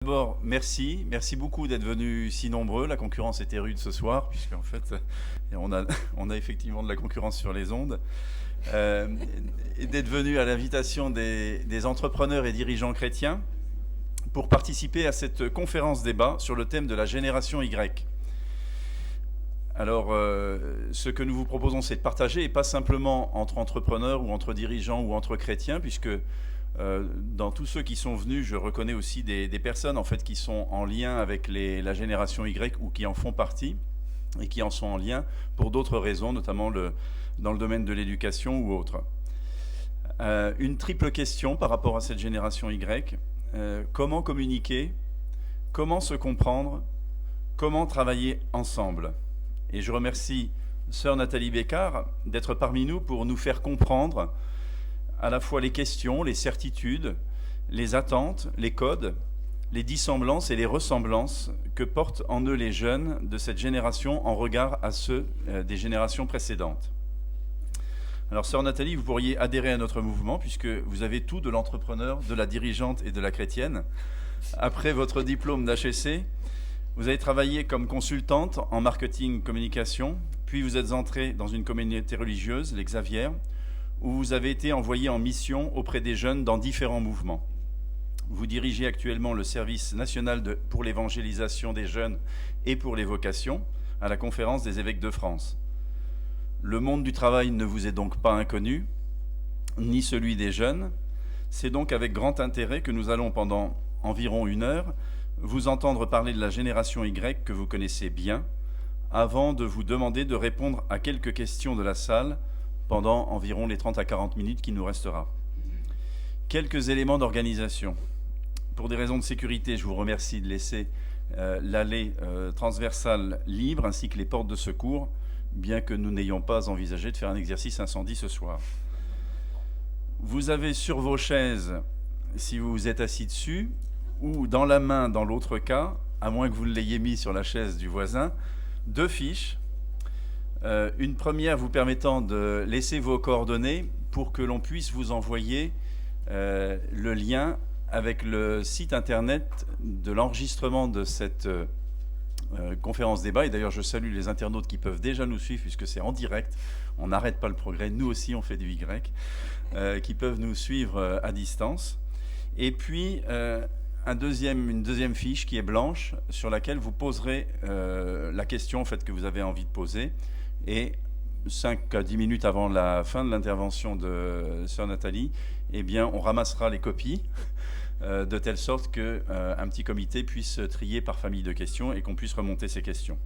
D'abord, merci. Merci beaucoup d'être venus si nombreux. La concurrence était rude ce soir, puisqu'en fait, on a, on a effectivement de la concurrence sur les ondes. Et d'être venus à l'invitation des entrepreneurs et dirigeants chrétiens pour participer à cette conférence débat sur le thème de la génération Y. Alors, ce que nous vous proposons, c'est de partager, et pas simplement entre entrepreneurs ou entre dirigeants ou entre chrétiens, puisque dans tous ceux qui sont venus, je reconnais aussi des personnes en fait qui sont en lien avec la génération Y ou qui en font partie et qui en sont en lien pour d'autres raisons, notamment dans le domaine de l'éducation ou autre. Une triple question par rapport à cette génération Y. Comment communiquer? Comment se comprendre? Comment travailler ensemble? Et je remercie sœur Nathalie Bécard d'être parmi nous pour nous faire comprendre à la fois les questions, les certitudes, les attentes, les codes, les dissemblances et les ressemblances que portent en eux les jeunes de cette génération en regard à ceux des générations précédentes. Alors, sœur Nathalie, vous pourriez adhérer à notre mouvement puisque vous avez tout de l'entrepreneur, de la dirigeante et de la chrétienne. Après votre diplôme d'HEC, vous avez travaillé comme consultante en marketing communication, puis vous êtes entrée dans une communauté religieuse, les Xavières, où vous avez été envoyé en mission auprès des jeunes dans différents mouvements. Vous dirigez actuellement le service national pour l'évangélisation des jeunes et pour les vocations à la conférence des évêques de France. Le monde du travail ne vous est donc pas inconnu, ni celui des jeunes. C'est donc avec grand intérêt que nous allons pendant environ 1 heure vous entendre parler de la génération Y que vous connaissez bien, avant de vous demander de répondre à quelques questions de la salle pendant environ les 30 à 40 minutes qui nous restera. Quelques éléments d'organisation. Pour des raisons de sécurité, je vous remercie de laisser l'allée transversale libre ainsi que les portes de secours, bien que nous n'ayons pas envisagé de faire un exercice incendie ce soir. Vous avez sur vos chaises, si vous vous êtes assis dessus, ou dans la main dans l'autre cas, à moins que vous l'ayez mis sur la chaise du voisin, 2 fiches. Une première vous permettant de laisser vos coordonnées pour que l'on puisse vous envoyer le lien avec le site internet de l'enregistrement de cette conférence débat. Et d'ailleurs, je salue les internautes qui peuvent déjà nous suivre puisque c'est en direct. On n'arrête pas le progrès. Nous aussi, on fait du Y. Qui peuvent nous suivre à distance. Et puis, une deuxième fiche qui est blanche sur laquelle vous poserez la question en fait, que vous avez envie de poser. Et 5 à 10 minutes avant la fin de l'intervention de sœur Nathalie, eh bien, on ramassera les copies de telle sorte qu'un petit comité puisse trier par famille de questions et qu'on puisse remonter ces questions.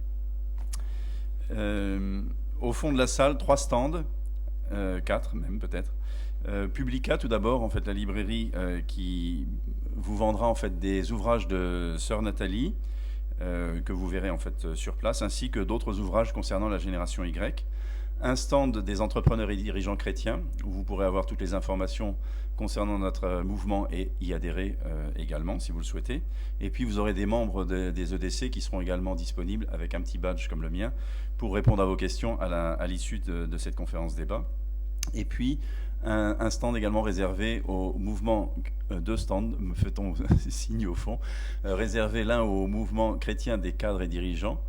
Au fond de la salle, 3 stands, 4 même peut-être. Publica tout d'abord, en fait, la librairie qui vous vendra en fait des ouvrages de sœur Nathalie, que vous verrez en fait sur place, ainsi que d'autres ouvrages concernant la génération Y. Un stand des entrepreneurs et dirigeants chrétiens, où vous pourrez avoir toutes les informations concernant notre mouvement et y adhérer également, si vous le souhaitez. Et puis vous aurez des membres des EDC qui seront également disponibles avec un petit badge comme le mien, pour répondre à vos questions à l'issue de cette conférence débat. Et puis, un stand également réservé au mouvement, 2 stands, me fait-on signe au fond, réservé l'un au mouvement chrétien des cadres et dirigeants,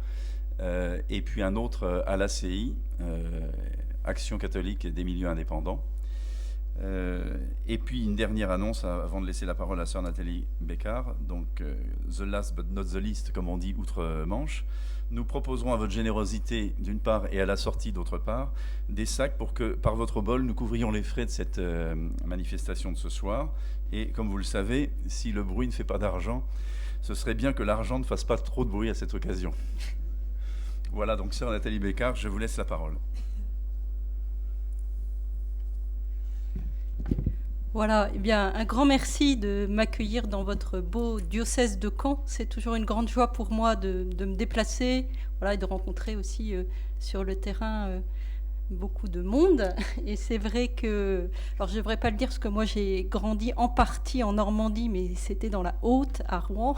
et puis un autre à l'ACI, Action catholique des milieux indépendants. Et puis une dernière annonce avant de laisser la parole à sœur Nathalie Bécard, donc the last but not the least, comme on dit outre-Manche. Nous proposerons à votre générosité d'une part et à la sortie d'autre part des sacs pour que par votre bol nous couvrions les frais de cette manifestation de ce soir. Et comme vous le savez, si le bruit ne fait pas d'argent, ce serait bien que l'argent ne fasse pas trop de bruit à cette occasion. Voilà, donc sœur Nathalie Bécard, je vous laisse la parole. Voilà, eh bien, un grand merci de m'accueillir dans votre beau diocèse de Caen. C'est toujours une grande joie pour moi de me déplacer, voilà, et de rencontrer aussi sur le terrain beaucoup de monde. Et c'est vrai que, alors je ne devrais pas le dire parce que moi j'ai grandi en partie en Normandie, mais c'était dans la Haute, à Rouen.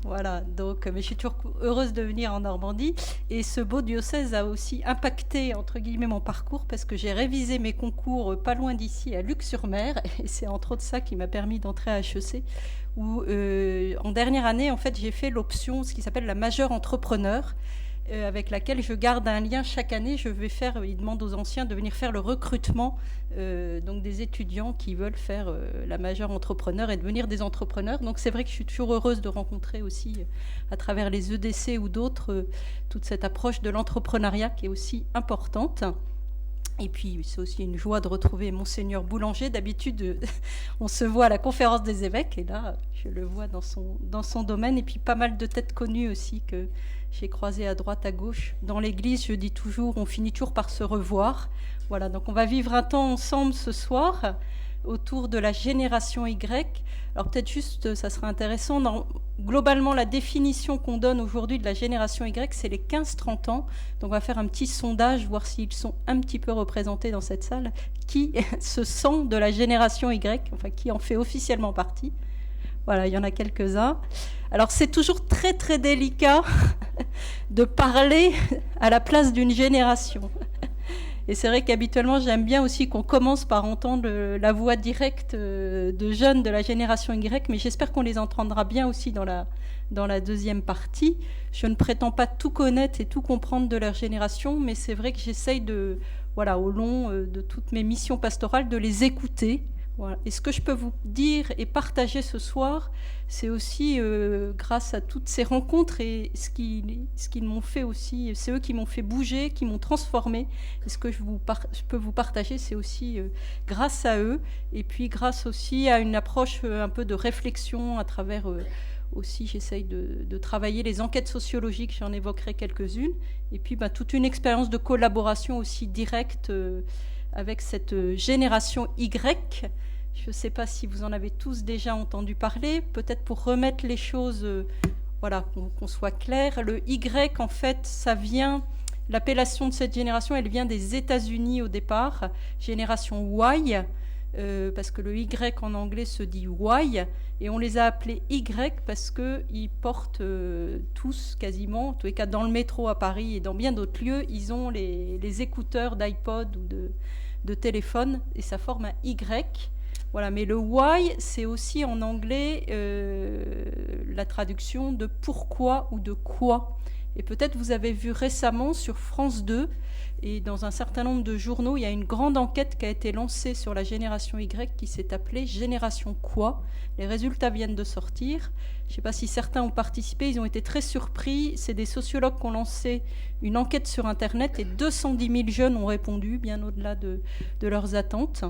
Voilà, donc, mais je suis toujours heureuse de venir en Normandie. Et ce beau diocèse a aussi impacté, entre guillemets, mon parcours parce que j'ai révisé mes concours pas loin d'ici, à Luc-sur-Mer. Et c'est entre autres ça qui m'a permis d'entrer à HEC. Où, en dernière année, en fait, j'ai fait l'option, ce qui s'appelle la majeure entrepreneur, avec laquelle je garde un lien chaque année. Je vais faire, ils demandent aux anciens de venir faire le recrutement donc des étudiants qui veulent faire la majeure entrepreneur et devenir des entrepreneurs. Donc c'est vrai que je suis toujours heureuse de rencontrer aussi, à travers les EDC ou d'autres, toute cette approche de l'entrepreneuriat qui est aussi importante. Et puis, c'est aussi une joie de retrouver Monseigneur Boulanger. D'habitude, on se voit à la conférence des évêques, et là, je le vois dans son domaine. Et puis, pas mal de têtes connues aussi que j'ai croisées à droite, à gauche. Dans l'Église, je dis toujours, on finit toujours par se revoir. Voilà, donc on va vivre un temps ensemble ce soir, autour de la génération Y. Alors peut-être juste, ça sera intéressant, globalement la définition qu'on donne aujourd'hui de la génération Y, c'est les 15-30 ans. Donc on va faire un petit sondage, voir s'ils sont un petit peu représentés dans cette salle, qui se sent de la génération Y, enfin qui en fait officiellement partie. Voilà, il y en a quelques-uns. Alors c'est toujours très très délicat de parler à la place d'une génération. Et c'est vrai qu'habituellement, j'aime bien aussi qu'on commence par entendre la voix directe de jeunes de la génération Y, mais j'espère qu'on les entendra bien aussi dans la deuxième partie. Je ne prétends pas tout connaître et tout comprendre de leur génération, mais c'est vrai que j'essaye au long de toutes mes missions pastorales, de les écouter. Voilà. Et ce que je peux vous dire et partager ce soir, c'est aussi grâce à toutes ces rencontres et ce qu'ils m'ont fait aussi, c'est eux qui m'ont fait bouger, qui m'ont transformé. Et ce que je peux vous partager, c'est aussi grâce à eux, et puis grâce aussi à une approche un peu de réflexion à travers aussi, j'essaye de travailler les enquêtes sociologiques, j'en évoquerai quelques-unes, et puis toute une expérience de collaboration aussi directe avec cette génération Y. Je ne sais pas si vous en avez tous déjà entendu parler. Peut-être pour remettre les choses, qu'on soit clair. Le Y, en fait, ça vient... L'appellation de cette génération, elle vient des États-Unis au départ. Génération Y, parce que le Y en anglais se dit Y. Et on les a appelés Y parce qu'ils portent tous, quasiment, en tous les cas dans le métro à Paris et dans bien d'autres lieux, ils ont les écouteurs d'iPod ou de téléphone, et ça forme un Y. Voilà, mais le why, c'est aussi en anglais la traduction de pourquoi ou de quoi. Et peut-être vous avez vu récemment sur France 2 et dans un certain nombre de journaux, il y a une grande enquête qui a été lancée sur la génération Y qui s'est appelée Génération quoi. Les résultats viennent de sortir. Je ne sais pas si certains ont participé, ils ont été très surpris. C'est des sociologues qui ont lancé une enquête sur Internet et 210 000 jeunes ont répondu, bien au-delà de leurs attentes.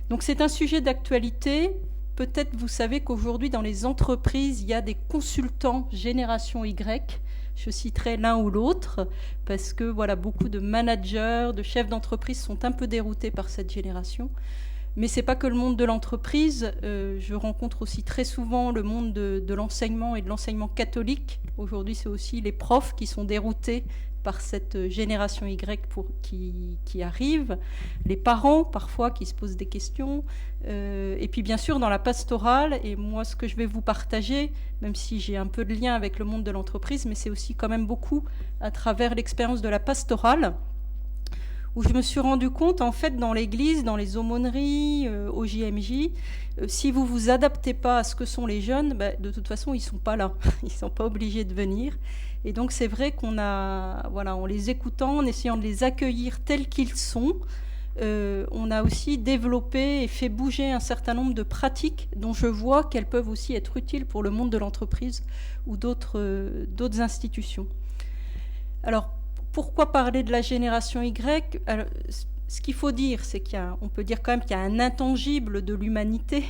Donc c'est un sujet d'actualité. Peut-être vous savez qu'aujourd'hui, dans les entreprises, il y a des consultants génération Y. Je citerai l'un ou l'autre, parce que beaucoup de managers, de chefs d'entreprise sont un peu déroutés par cette génération. Mais ce n'est pas que le monde de l'entreprise. Je rencontre aussi très souvent le monde de l'enseignement et de l'enseignement catholique. Aujourd'hui, c'est aussi les profs qui sont déroutés par cette génération Y qui arrive, les parents parfois qui se posent des questions, et puis bien sûr dans la pastorale, et moi ce que je vais vous partager, même si j'ai un peu de lien avec le monde de l'entreprise, mais c'est aussi quand même beaucoup à travers l'expérience de la pastorale, où je me suis rendu compte, en fait, dans l'église, dans les aumôneries, au JMJ, si vous ne vous adaptez pas à ce que sont les jeunes, de toute façon, ils ne sont pas là. Ils ne sont pas obligés de venir. Et donc, c'est vrai en les écoutant, en essayant de les accueillir tels qu'ils sont, on a aussi développé et fait bouger un certain nombre de pratiques dont je vois qu'elles peuvent aussi être utiles pour le monde de l'entreprise ou d'autres institutions. Alors, pourquoi parler de la génération Y ? Alors, ce qu'il faut dire, c'est on peut dire quand même qu'il y a un intangible de l'humanité.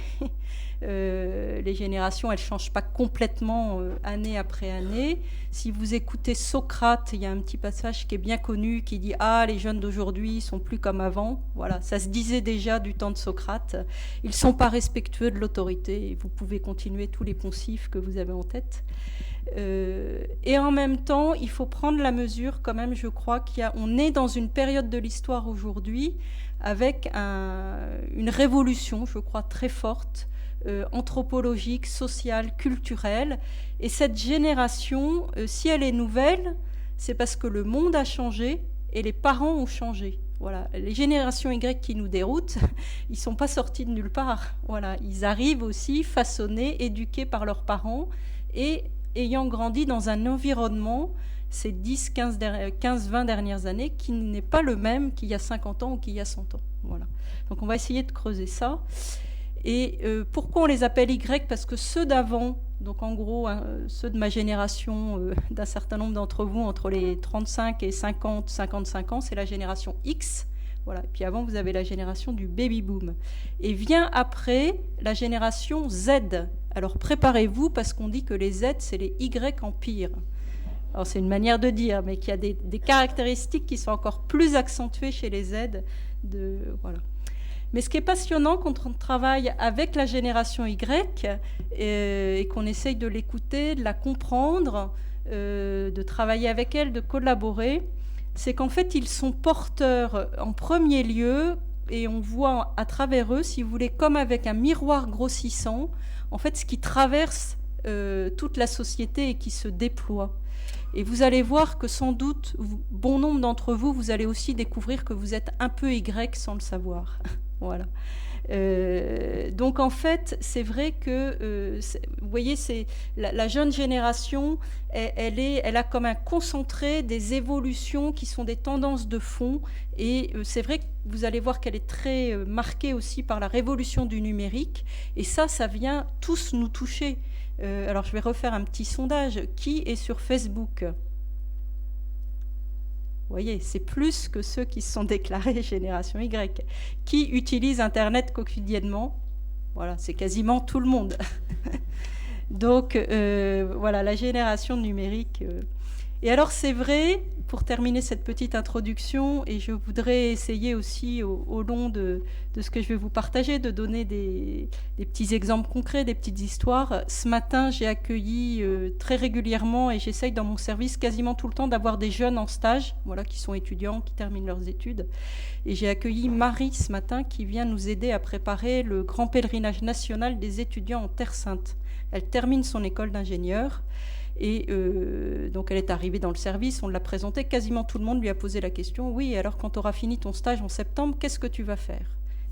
Les générations, elles ne changent pas complètement année après année. Si vous écoutez Socrate, il y a un petit passage qui est bien connu qui dit « Ah, les jeunes d'aujourd'hui ne sont plus comme avant ». Voilà, ça se disait déjà du temps de Socrate. Ils ne sont pas respectueux de l'autorité. Et vous pouvez continuer tous les poncifs que vous avez en tête. Et en même temps, il faut prendre la mesure quand même, je crois qu'on est dans une période de l'histoire aujourd'hui avec une révolution, je crois, très forte, anthropologique, sociale, culturelle. Et cette génération, si elle est nouvelle, c'est parce que le monde a changé et les parents ont changé. Voilà. Les générations Y qui nous déroutent, ils ne sont pas sortis de nulle part. Voilà. Ils arrivent aussi façonnés, éduqués par leurs parents et ayant grandi dans un environnement ces 10, 15, 20 dernières années qui n'est pas le même qu'il y a 50 ans ou qu'il y a 100 ans. Voilà. Donc on va essayer de creuser ça. Et pourquoi on les appelle Y? Parce que ceux d'avant, donc en gros ceux de ma génération, d'un certain nombre d'entre vous, entre les 35 et 50, 55 ans, c'est la génération X. Voilà. Et puis avant, vous avez la génération du baby-boom. Et vient après la génération Z. Alors préparez-vous, parce qu'on dit que les Z, c'est les Y en pire. Alors c'est une manière de dire, mais qu'il y a des caractéristiques qui sont encore plus accentuées chez les Z. Voilà. Mais ce qui est passionnant quand on travaille avec la génération Y et qu'on essaye de l'écouter, de la comprendre, de travailler avec elle, de collaborer, c'est qu'en fait, ils sont porteurs en premier lieu, et on voit à travers eux, si vous voulez, comme avec un miroir grossissant, en fait, ce qui traverse toute la société et qui se déploie. Et vous allez voir que sans doute, bon nombre d'entre vous, vous allez aussi découvrir que vous êtes un peu Y sans le savoir. Voilà. Donc en fait, c'est vrai que, vous voyez, c'est la jeune génération, elle a comme un concentré des évolutions qui sont des tendances de fond. Et c'est vrai que vous allez voir qu'elle est très marquée aussi par la révolution du numérique. Et ça vient tous nous toucher. Alors je vais refaire un petit sondage. Qui est sur Facebook ? Vous voyez, c'est plus que ceux qui se sont déclarés génération Y. Qui utilise Internet quotidiennement ? Voilà, c'est quasiment tout le monde. Donc, voilà, la génération numérique. Et alors, c'est vrai, pour terminer cette petite introduction, et je voudrais essayer aussi, au long de ce que je vais vous partager, de donner des petits exemples concrets, des petites histoires. Ce matin, j'ai accueilli très régulièrement, et j'essaye dans mon service quasiment tout le temps d'avoir des jeunes en stage, voilà, qui sont étudiants, qui terminent leurs études. Et j'ai accueilli Marie ce matin, qui vient nous aider à préparer le grand pèlerinage national des étudiants en Terre Sainte. Elle termine son école d'ingénieur. Et donc elle est arrivée dans le service, on l'a présentée, quasiment tout le monde lui a posé la question, oui, alors quand tu auras fini ton stage en septembre, qu'est-ce que tu vas faire ?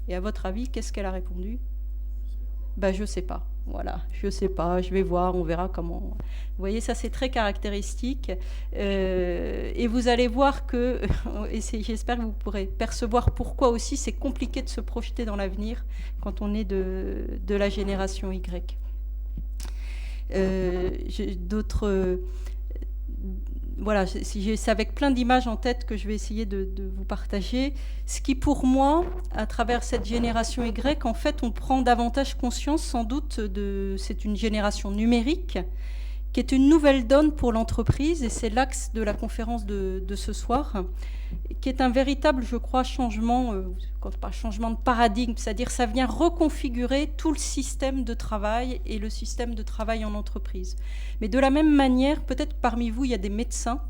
Et à votre avis, qu'est-ce qu'elle a répondu ? Je sais pas, voilà, je sais pas, je vais voir, on verra comment. Vous voyez, ça c'est très caractéristique, et vous allez voir que, et j'espère que vous pourrez percevoir pourquoi aussi c'est compliqué de se projeter dans l'avenir quand on est de la génération Y. J'ai d'autres... voilà, c'est avec plein d'images en tête que je vais essayer de vous partager. Ce qui, pour moi, à travers cette génération Y, en fait, on prend davantage conscience, sans doute, c'est une génération numérique, qui est une nouvelle donne pour l'entreprise, et c'est l'axe de la conférence de ce soir, qui est un véritable, je crois, changement, quand on parle changement de paradigme, c'est-à-dire ça vient reconfigurer tout le système de travail et le système de travail en entreprise. Mais de la même manière, peut-être parmi vous, il y a des médecins,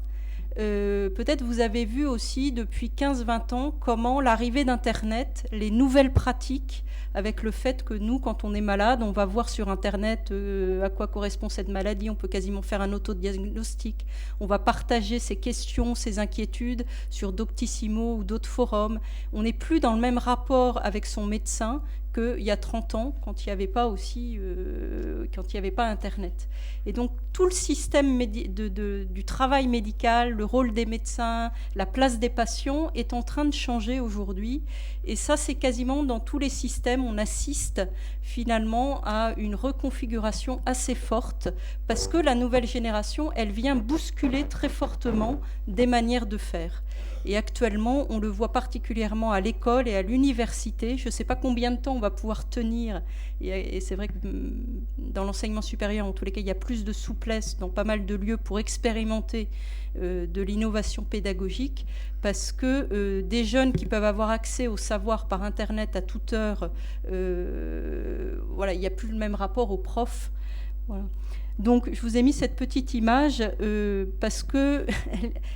peut-être vous avez vu aussi depuis 15-20 ans comment l'arrivée d'Internet, les nouvelles pratiques, avec le fait que nous, quand on est malade, on va voir sur Internet à quoi correspond cette maladie, on peut quasiment faire un autodiagnostic, on va partager ses questions, ses inquiétudes sur Doctissimo ou d'autres forums. On n'est plus dans le même rapport avec son médecin qu'il y a 30 ans, quand il n'y avait pas aussi, quand il n'y avait pas Internet. Et donc, tout le système du travail médical, le rôle des médecins, la place des patients est en train de changer aujourd'hui. Et ça, c'est quasiment dans tous les systèmes, on assiste finalement à une reconfiguration assez forte, parce que la nouvelle génération, elle vient bousculer très fortement des manières de faire. Et actuellement, on le voit particulièrement à l'école et à l'université. Je ne sais pas combien de temps on va pouvoir tenir. Et c'est vrai que dans l'enseignement supérieur, en tous les cas, il y a plus de souplesse dans pas mal de lieux pour expérimenter de l'innovation pédagogique, parce que des jeunes qui peuvent avoir accès au savoir par Internet à toute heure, voilà, il n'y a plus le même rapport aux profs. Voilà. Donc, je vous ai mis cette petite image parce que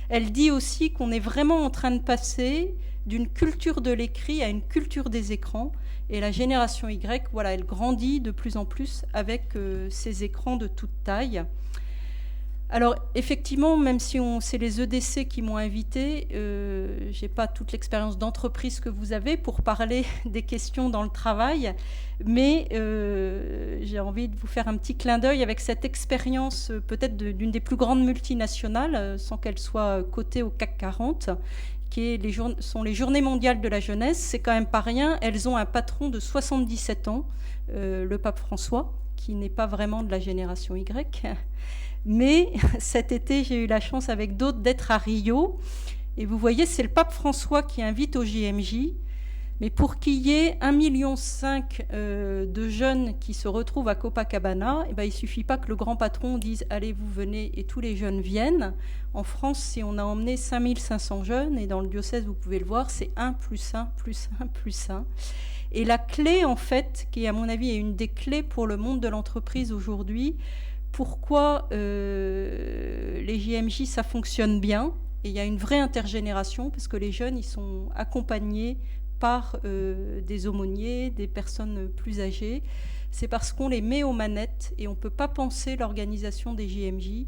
elle dit aussi qu'on est vraiment en train de passer d'une culture de l'écrit à une culture des écrans. Et la génération Y, voilà, elle grandit de plus en plus avec ces écrans de toute taille. Alors, effectivement, même si c'est les EDC qui m'ont invité, je n'ai pas toute l'expérience d'entreprise que vous avez pour parler des questions dans le travail, mais j'ai envie de vous faire un petit clin d'œil avec cette expérience peut-être d'une des plus grandes multinationales, sans qu'elle soit cotée au CAC 40, qui sont les Journées mondiales de la jeunesse. C'est quand même pas rien. Elles ont un patron de 77 ans, le pape François, qui n'est pas vraiment de la génération Y. Mais cet été, j'ai eu la chance avec d'autres d'être à Rio. Et vous voyez, c'est le pape François qui invite au JMJ. Mais pour qu'il y ait 1,5 million de jeunes qui se retrouvent à Copacabana, il ne suffit pas que le grand patron dise « Allez, vous venez » et tous les jeunes viennent. En France, si on a emmené 5500 jeunes, et dans le diocèse, vous pouvez le voir, c'est 1 + 1 + 1 + 1. Et la clé, en fait, qui à mon avis est une des clés pour le monde de l'entreprise aujourd'hui, pourquoi les JMJ, ça fonctionne bien, et il y a une vraie intergénération, parce que les jeunes, ils sont accompagnés par des aumôniers, des personnes plus âgées, c'est parce qu'on les met aux manettes et on ne peut pas penser l'organisation des JMJ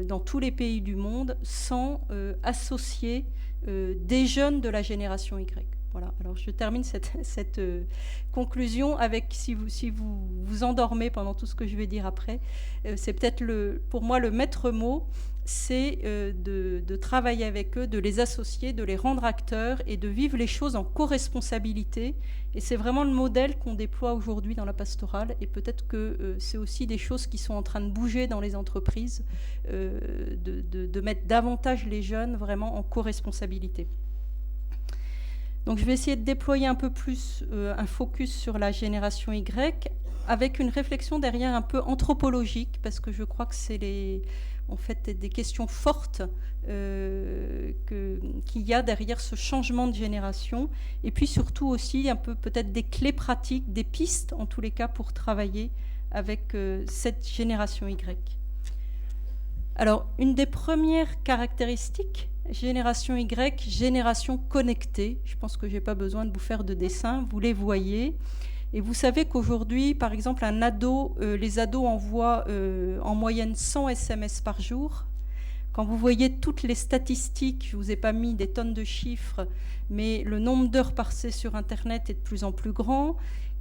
dans tous les pays du monde sans associer des jeunes de la génération Y. Voilà. Alors je termine cette conclusion avec, si vous vous endormez pendant tout ce que je vais dire après, c'est peut-être pour moi le maître mot, c'est de travailler avec eux, de les associer, de les rendre acteurs et de vivre les choses en co-responsabilité. Et c'est vraiment le modèle qu'on déploie aujourd'hui dans la pastorale. Et peut-être que c'est aussi des choses qui sont en train de bouger dans les entreprises, de mettre davantage les jeunes vraiment en co-responsabilité. Donc je vais essayer de déployer un peu plus un focus sur la génération Y, avec une réflexion derrière un peu anthropologique, parce que je crois que c'est en fait des questions fortes qu'il y a derrière ce changement de génération, et puis surtout aussi un peu peut-être des clés pratiques, des pistes en tous les cas pour travailler avec cette génération Y. Alors, une des premières caractéristiques, génération Y, génération connectée, je pense que je n'ai pas besoin de vous faire de dessin, vous les voyez. Et vous savez qu'aujourd'hui, par exemple, les ados envoient en moyenne 100 SMS par jour. Quand vous voyez toutes les statistiques, je ne vous ai pas mis des tonnes de chiffres, mais le nombre d'heures passées sur Internet est de plus en plus grand.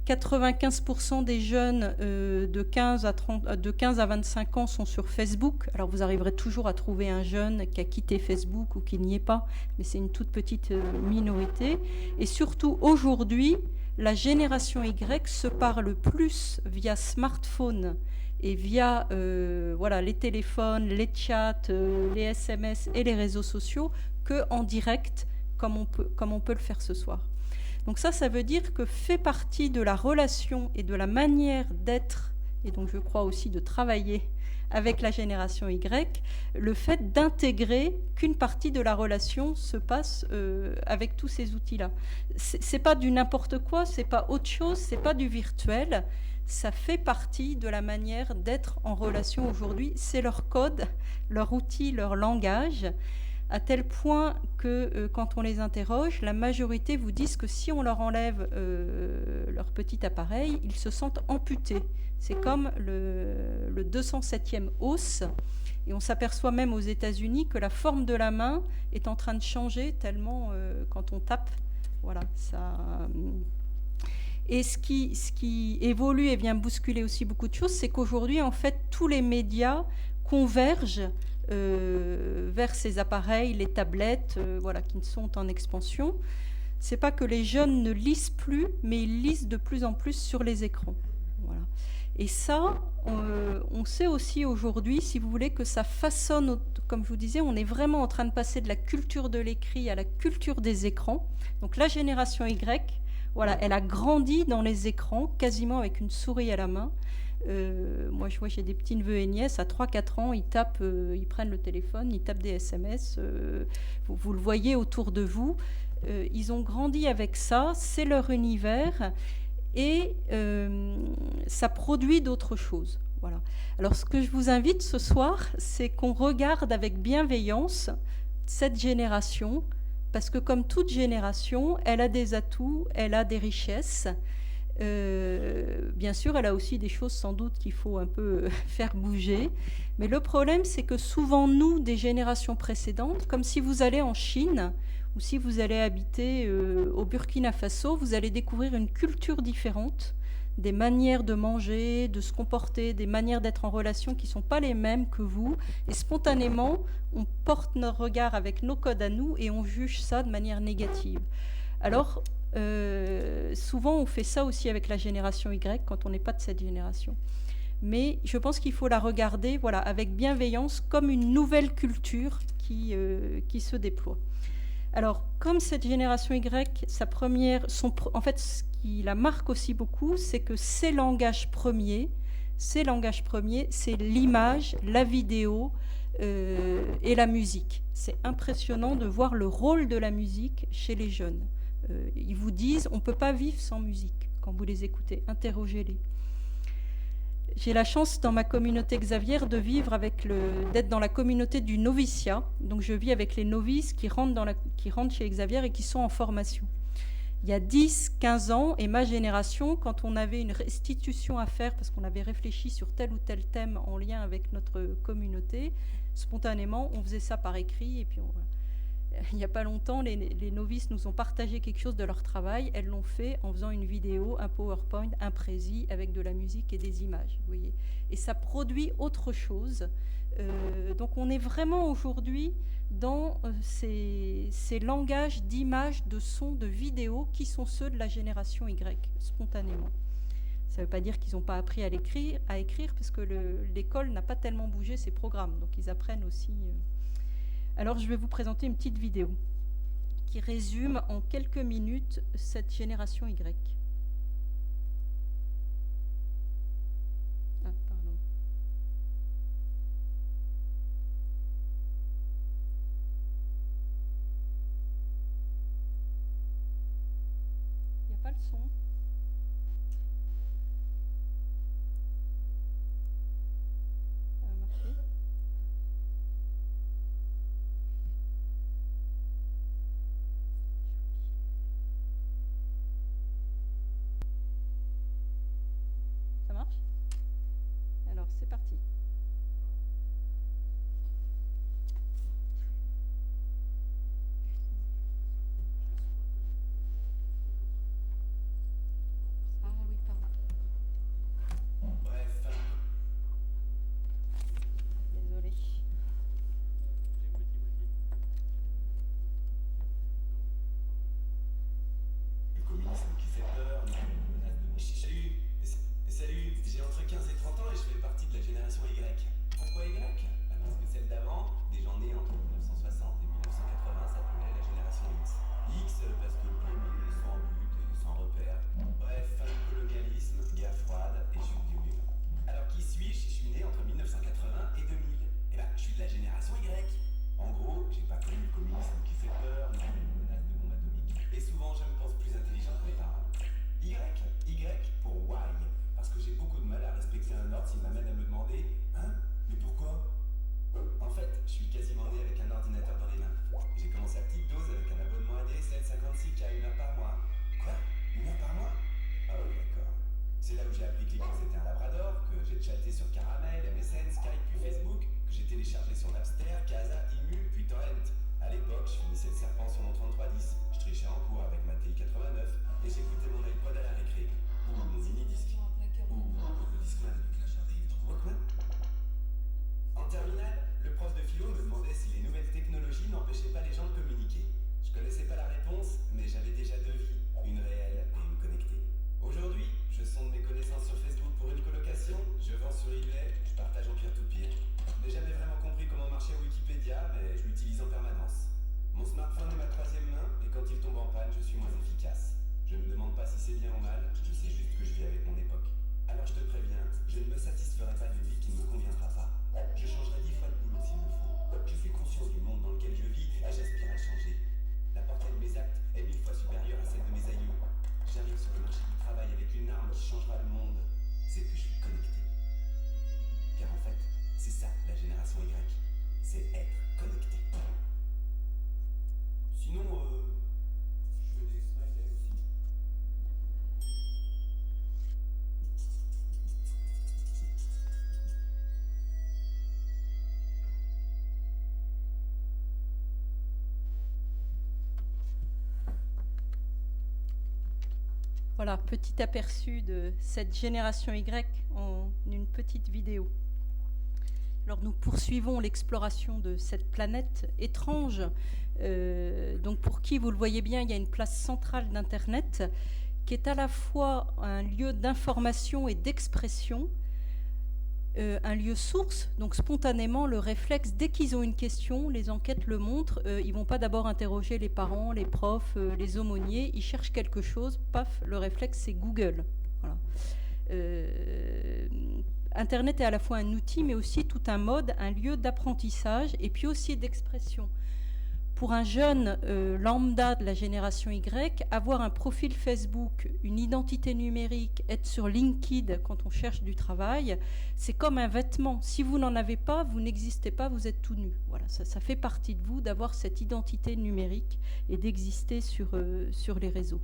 95% des jeunes de 15 à 25 ans sont sur Facebook. Alors vous arriverez toujours à trouver un jeune qui a quitté Facebook ou qui n'y est pas, mais c'est une toute petite minorité. Et surtout aujourd'hui, la génération Y se parle plus via smartphone et via les téléphones, les chats, les SMS et les réseaux sociaux qu'en direct, comme on peut le faire ce soir. Donc ça veut dire que fait partie de la relation et de la manière d'être, et donc je crois aussi de travailler avec la génération Y, le fait d'intégrer qu'une partie de la relation se passe avec tous ces outils-là. C'est pas du n'importe quoi, c'est pas autre chose, c'est pas du virtuel, ça fait partie de la manière d'être en relation aujourd'hui. C'est leur code, leur outil, leur langage, à tel point que quand on les interroge, la majorité vous disent que si on leur enlève leur petit appareil, ils se sentent amputés. C'est comme le 207e os. Et on s'aperçoit même aux États-Unis que la forme de la main est en train de changer tellement quand on tape. Voilà, ça. Et ce qui évolue et vient bousculer aussi beaucoup de choses, c'est qu'aujourd'hui, en fait, tous les médias convergent vers ces appareils, les tablettes, qui sont en expansion. C'est pas que les jeunes ne lisent plus, mais ils lisent de plus en plus sur les écrans. Voilà. Et ça, on sait aussi aujourd'hui, si vous voulez, que ça façonne, comme je vous disais, on est vraiment en train de passer de la culture de l'écrit à la culture des écrans. Donc la génération Y, elle a grandi dans les écrans, quasiment avec une souris à la main. Moi, je vois, j'ai des petits neveux et nièces, à 3-4 ans, ils prennent le téléphone, ils tapent des SMS, vous le voyez autour de vous. Ils ont grandi avec ça, c'est leur univers, et ça produit d'autres choses. Voilà. Alors, ce que je vous invite ce soir, c'est qu'on regarde avec bienveillance cette génération, parce que comme toute génération, elle a des atouts, elle a des richesses. Bien sûr, elle a aussi des choses sans doute qu'il faut un peu faire bouger. Mais le problème, c'est que souvent, nous, des générations précédentes, comme si vous allez en Chine ou si vous allez habiter au Burkina Faso, vous allez découvrir une culture différente, des manières de manger, de se comporter, des manières d'être en relation qui ne sont pas les mêmes que vous. Et spontanément, on porte notre regard avec nos codes à nous et on juge ça de manière négative. Alors, souvent, on fait ça aussi avec la génération Y quand on n'est pas de cette génération. Mais je pense qu'il faut la regarder, voilà, avec bienveillance, comme une nouvelle culture qui se déploie. Alors, comme cette génération Y, en fait, ce qui la marque aussi beaucoup, c'est que ses langages premiers, c'est l'image, la vidéo et la musique. C'est impressionnant de voir le rôle de la musique chez les jeunes. Ils vous disent, on ne peut pas vivre sans musique quand vous les écoutez, interrogez-les. J'ai la chance dans ma communauté Xavier de vivre d'être dans la communauté du noviciat. Donc je vis avec les novices qui rentrent chez Xavier et qui sont en formation. Il y a 10, 15 ans, et ma génération, quand on avait une restitution à faire, parce qu'on avait réfléchi sur tel ou tel thème en lien avec notre communauté, spontanément, on faisait ça par écrit, et puis il n'y a pas longtemps, les novices nous ont partagé quelque chose de leur travail. Elles l'ont fait en faisant une vidéo, un PowerPoint, un prési, avec de la musique et des images. Vous voyez. Et ça produit autre chose. Donc on est vraiment aujourd'hui dans ces langages d'images, de sons, de vidéos qui sont ceux de la génération Y, spontanément. Ça ne veut pas dire qu'ils n'ont pas appris à écrire parce que l'école n'a pas tellement bougé ses programmes. Donc ils apprennent aussi... Alors, je vais vous présenter une petite vidéo qui résume en quelques minutes cette génération Y. Ah, pardon. Il n'y a pas le son. Ça va marcher ? Ça marche ? Alors, c'est parti. Ah oui, pardon. Bref. Désolée. Le communisme qui fait peur, une menace de... Salut, j'ai entre 15 et 30 ans et je fais partie de la génération Y. Pourquoi Y? Parce que celle d'avant, des gens nés entre 1960 et 1980, s'appelait la génération X. X parce que paumé, sans but et sans repère. Bref, colonialisme, guerre froide et chute du mur. Alors qui suis-je si je suis né entre 1980 et 2000? Eh ben, je suis de la génération Y. En gros, j'ai pas connu le communisme qui fait peur, ni les menaces de bombes atomiques. Et souvent, je me pense plus intelligent que mes parents. Y pour why. Parce que j'ai beaucoup de mal à respecter un ordre s'il m'amène à me demander « Hein? Mais pourquoi ?» En fait, je suis quasiment né avec un ordinateur dans les mains. J'ai commencé à petite dose avec un abonnement ADSL 56K, 1 heure par mois. Quoi? 1 heure par mois? Ah oui, d'accord. C'est là où j'ai appris que l'icône c'était un labrador, que j'ai chatté sur Caramel, MSN, Skype, puis Facebook, que j'ai téléchargé sur Napster, Casa, Imu, puis Torrent. À l'époque, je finissais le serpent sur mon 3310. Je trichais en cours avec ma TI 89 et j'écoutais mon iPod à la récré. Ou mon mini-disque. Ou le Discman. Walkman. En terminale, le prof de philo me demandait si les nouvelles technologies n'empêchaient pas les gens de communiquer. Je connaissais pas la réponse, mais j'avais déjà 2 vies, une réelle et une connectée. Aujourd'hui, je sonde mes connaissances sur Facebook pour une colocation, je vends sur eBay, je partage en peer-to-peer. Je n'ai jamais vraiment compris comment marchait Wikipédia, mais je l'utilise en permanence. Mon smartphone est ma 3e main, et quand il tombe en panne, je suis moins efficace. Je me demande pas si c'est bien ou mal, je sais juste que je vis avec mon époque. Alors je te préviens, je ne me satisferai pas d'une vie qui ne me conviendra pas. Je changerai 10 fois de boulot s'il le faut. Je suis conscient du monde dans lequel je vis et j'aspire à le changer. La portée de mes actes est 1000 fois supérieure à celle de mes aïeux. J'arrive sur le marché du travail avec une arme qui changera le monde. C'est que je suis connecté. Voilà, petit aperçu de cette génération Y en une petite vidéo. Alors nous poursuivons l'exploration de cette planète étrange, donc pour qui, vous le voyez bien, il y a une place centrale d'Internet, qui est à la fois un lieu d'information et d'expression, un lieu source, donc spontanément le réflexe, dès qu'ils ont une question, les enquêtes le montrent, ils ne vont pas d'abord interroger les parents, les profs, les aumôniers, ils cherchent quelque chose, paf, le réflexe c'est Google. Voilà. Internet est à la fois un outil, mais aussi tout un mode, un lieu d'apprentissage et puis aussi d'expression. Pour un jeune lambda de la génération Y, avoir un profil Facebook, une identité numérique, être sur LinkedIn quand on cherche du travail, c'est comme un vêtement. Si vous n'en avez pas, vous n'existez pas, vous êtes tout nu. Voilà, ça fait partie de vous d'avoir cette identité numérique et d'exister sur les réseaux.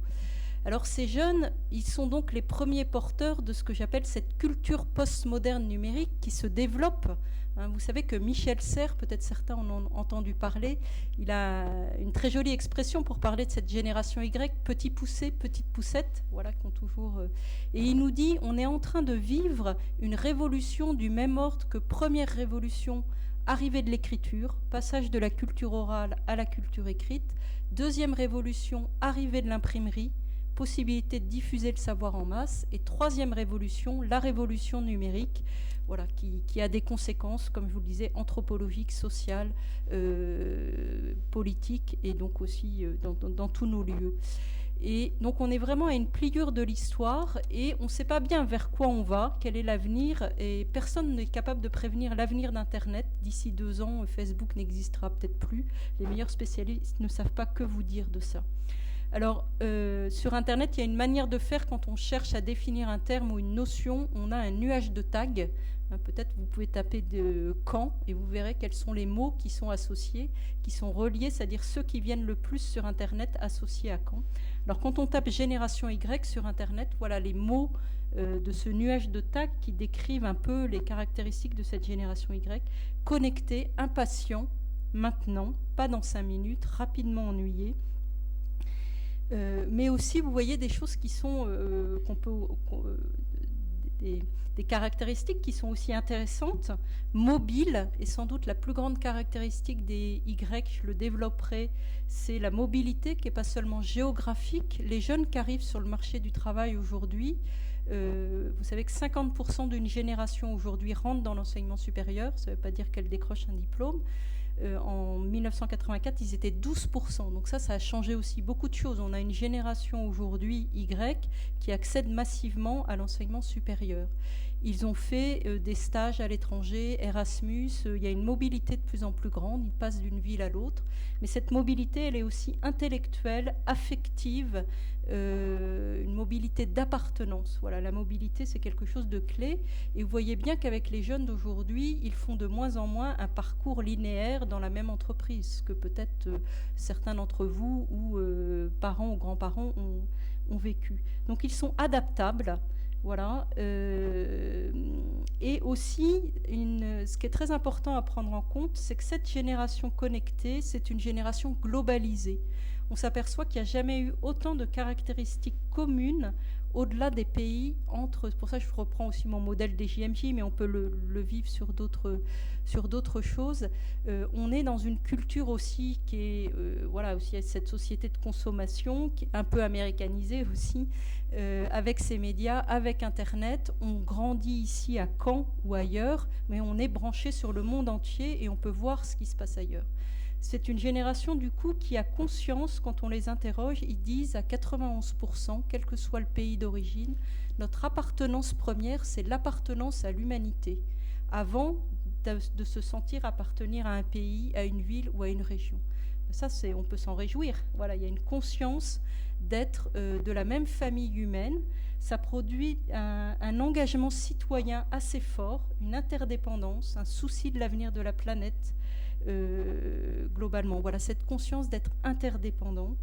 Alors ces jeunes, ils sont donc les premiers porteurs de ce que j'appelle cette culture postmoderne numérique qui se développe. Vous savez que Michel Serres, peut-être certains en ont entendu parler, il a une très jolie expression pour parler de cette génération Y, petit poussé, petite poussette, voilà qu'on toujours... Et il nous dit, on est en train de vivre une révolution du même ordre que première révolution, arrivée de l'écriture, passage de la culture orale à la culture écrite, deuxième révolution, arrivée de l'imprimerie, possibilité de diffuser le savoir en masse, et troisième révolution, la révolution numérique, voilà, qui a des conséquences, comme je vous le disais, anthropologiques, sociales, politiques, et donc aussi dans tous nos lieux. Et donc on est vraiment à une pliure de l'histoire, et on ne sait pas bien vers quoi on va, quel est l'avenir, et personne n'est capable de prévenir l'avenir d'Internet. D'ici 2 ans, Facebook n'existera peut-être plus. Les meilleurs spécialistes ne savent pas que vous dire de ça. Alors, sur Internet, il y a une manière de faire quand on cherche à définir un terme ou une notion. On a un nuage de tags. Peut-être vous pouvez taper de Caen et vous verrez quels sont les mots qui sont associés, qui sont reliés, c'est-à-dire ceux qui viennent le plus sur Internet associés à Caen. Alors, quand on tape Génération Y sur Internet, voilà les mots de ce nuage de tags qui décrivent un peu les caractéristiques de cette génération Y. Connecté, impatient, maintenant, pas dans 5 minutes, rapidement ennuyé. Mais aussi, vous voyez des choses qui sont des caractéristiques qui sont aussi intéressantes. Mobile, et sans doute la plus grande caractéristique des Y, je le développerai, c'est la mobilité qui n'est pas seulement géographique. Les jeunes qui arrivent sur le marché du travail aujourd'hui, vous savez que 50% d'une génération aujourd'hui rentre dans l'enseignement supérieur, ça ne veut pas dire qu'elle décroche un diplôme. En 1984, ils étaient 12%. Donc ça a changé aussi beaucoup de choses. On a une génération aujourd'hui Y qui accède massivement à l'enseignement supérieur. Ils ont fait des stages à l'étranger, Erasmus, il y a une mobilité de plus en plus grande, ils passent d'une ville à l'autre. Mais cette mobilité, elle est aussi intellectuelle, affective, une mobilité d'appartenance. Voilà, la mobilité, c'est quelque chose de clé. Et vous voyez bien qu'avec les jeunes d'aujourd'hui, ils font de moins en moins un parcours linéaire dans la même entreprise, que peut-être certains d'entre vous ou parents ou grands-parents ont vécu. Donc ils sont adaptables. Voilà. Et aussi, ce qui est très important à prendre en compte, c'est que cette génération connectée, c'est une génération globalisée. On s'aperçoit qu'il n'y a jamais eu autant de caractéristiques communes au-delà des pays. Pour ça, je reprends aussi mon modèle des JMJ, mais on peut le vivre sur d'autres choses. On est dans une culture aussi qui est, aussi cette société de consommation, qui est un peu américanisée aussi, avec ces médias, avec Internet. On grandit ici à Caen ou ailleurs, mais on est branché sur le monde entier et on peut voir ce qui se passe ailleurs. C'est une génération, du coup, qui a conscience, quand on les interroge, ils disent à 91%, quel que soit le pays d'origine, notre appartenance première, c'est l'appartenance à l'humanité, avant de se sentir appartenir à un pays, à une ville ou à une région. Ça, on peut s'en réjouir. Voilà, il y a une conscience d'être de la même famille humaine. Ça produit un engagement citoyen assez fort, une interdépendance, un souci de l'avenir de la planète, globalement. Voilà, cette conscience d'être interdépendant.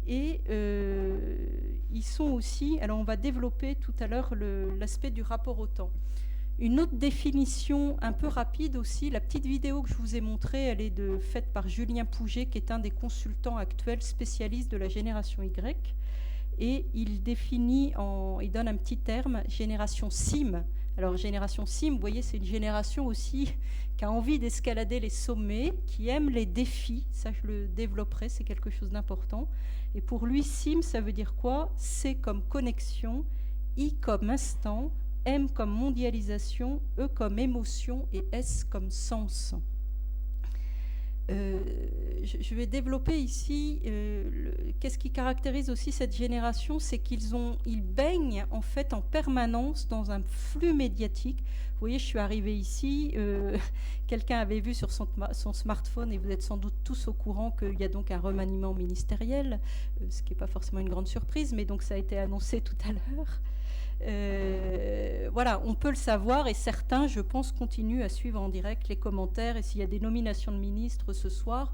Et ils sont aussi... Alors, on va développer tout à l'heure l'aspect du rapport au temps. Une autre définition un peu rapide aussi, la petite vidéo que je vous ai montrée, elle est faite par Julien Pouget, qui est un des consultants actuels spécialistes de la génération Y. et il donne un petit terme, génération SIM. Alors génération SIM, vous voyez, c'est une génération aussi qui a envie d'escalader les sommets, qui aime les défis, ça je le développerai, c'est quelque chose d'important. Et pour lui, SIM, ça veut dire quoi? C comme connexion, I comme instant, M comme mondialisation, E comme émotion et S comme sens. Je vais développer ici qu'est-ce qui caractérise aussi cette génération, c'est qu'ils baignent en fait en permanence dans un flux médiatique. Vous voyez, je suis arrivée ici, quelqu'un avait vu sur son smartphone, et vous êtes sans doute tous au courant qu'il y a donc un remaniement ministériel, ce qui n'est pas forcément une grande surprise, mais donc ça a été annoncé tout à l'heure. Voilà, on peut le savoir, et certains, je pense, continuent à suivre en direct les commentaires, et s'il y a des nominations de ministres ce soir,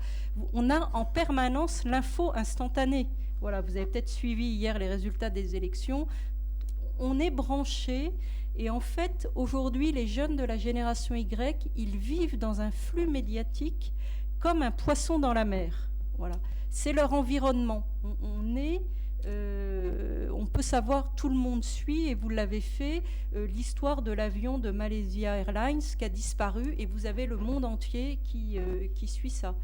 on a en permanence l'info instantanée. Voilà, vous avez peut-être suivi hier les résultats des élections. On est branché, et en fait, aujourd'hui, les jeunes de la génération Y, ils vivent dans un flux médiatique comme un poisson dans la mer. Voilà, c'est leur environnement. On peut savoir, tout le monde suit, et vous l'avez fait, l'histoire de l'avion de Malaysia Airlines qui a disparu, et vous avez le monde entier qui suit ça.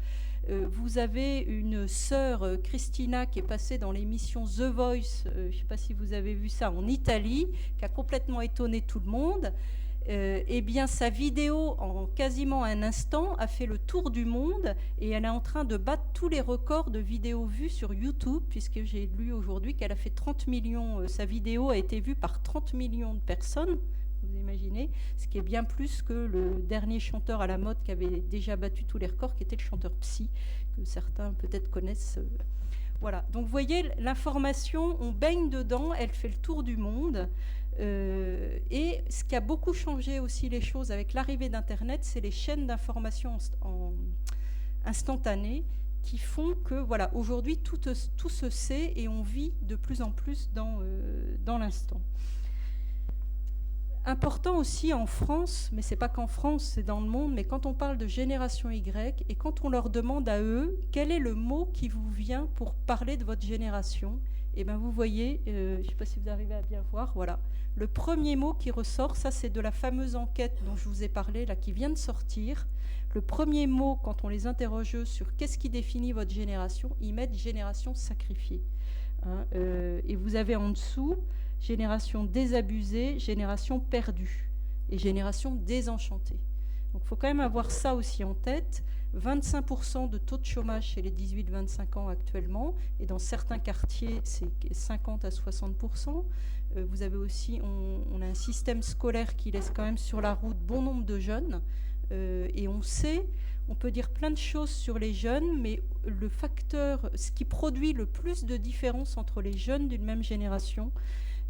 Vous avez une sœur, Christina, qui est passée dans l'émission The Voice, je ne sais pas si vous avez vu ça, en Italie, qui a complètement étonné tout le monde. Eh bien, sa vidéo, en quasiment un instant, a fait le tour du monde, et elle est en train de battre tous les records de vidéos vues sur YouTube, puisque j'ai lu aujourd'hui qu'elle a fait 30 millions, sa vidéo a été vue par 30 millions de personnes, vous imaginez, ce qui est bien plus que le dernier chanteur à la mode qui avait déjà battu tous les records, qui était le chanteur Psy, que certains peut-être connaissent. Voilà, donc vous voyez, l'information, on baigne dedans, elle fait le tour du monde. Et ce qui a beaucoup changé aussi les choses avec l'arrivée d'Internet, c'est les chaînes d'information instantanées qui font que, voilà, aujourd'hui, tout se sait, et on vit de plus en plus dans l'instant. Important aussi en France, mais c'est pas qu'en France, c'est dans le monde, mais quand on parle de génération Y, et quand on leur demande à eux quel est le mot qui vous vient pour parler de votre génération, et bien vous voyez, je ne sais pas si vous arrivez à bien voir, voilà, le premier mot qui ressort, ça c'est de la fameuse enquête dont je vous ai parlé, là, qui vient de sortir. Le premier mot, quand on les interroge sur qu'est-ce qui définit votre génération, ils mettent génération sacrifiée. Hein, et vous avez en dessous génération désabusée, génération perdue et génération désenchantée. Donc il faut quand même avoir ça aussi en tête. 25% de taux de chômage chez les 18-25 ans actuellement, et dans certains quartiers c'est 50 à 60%. Vous avez aussi, on a un système scolaire qui laisse quand même sur la route bon nombre de jeunes, et on peut dire plein de choses sur les jeunes, mais le facteur, ce qui produit le plus de différence entre les jeunes d'une même génération,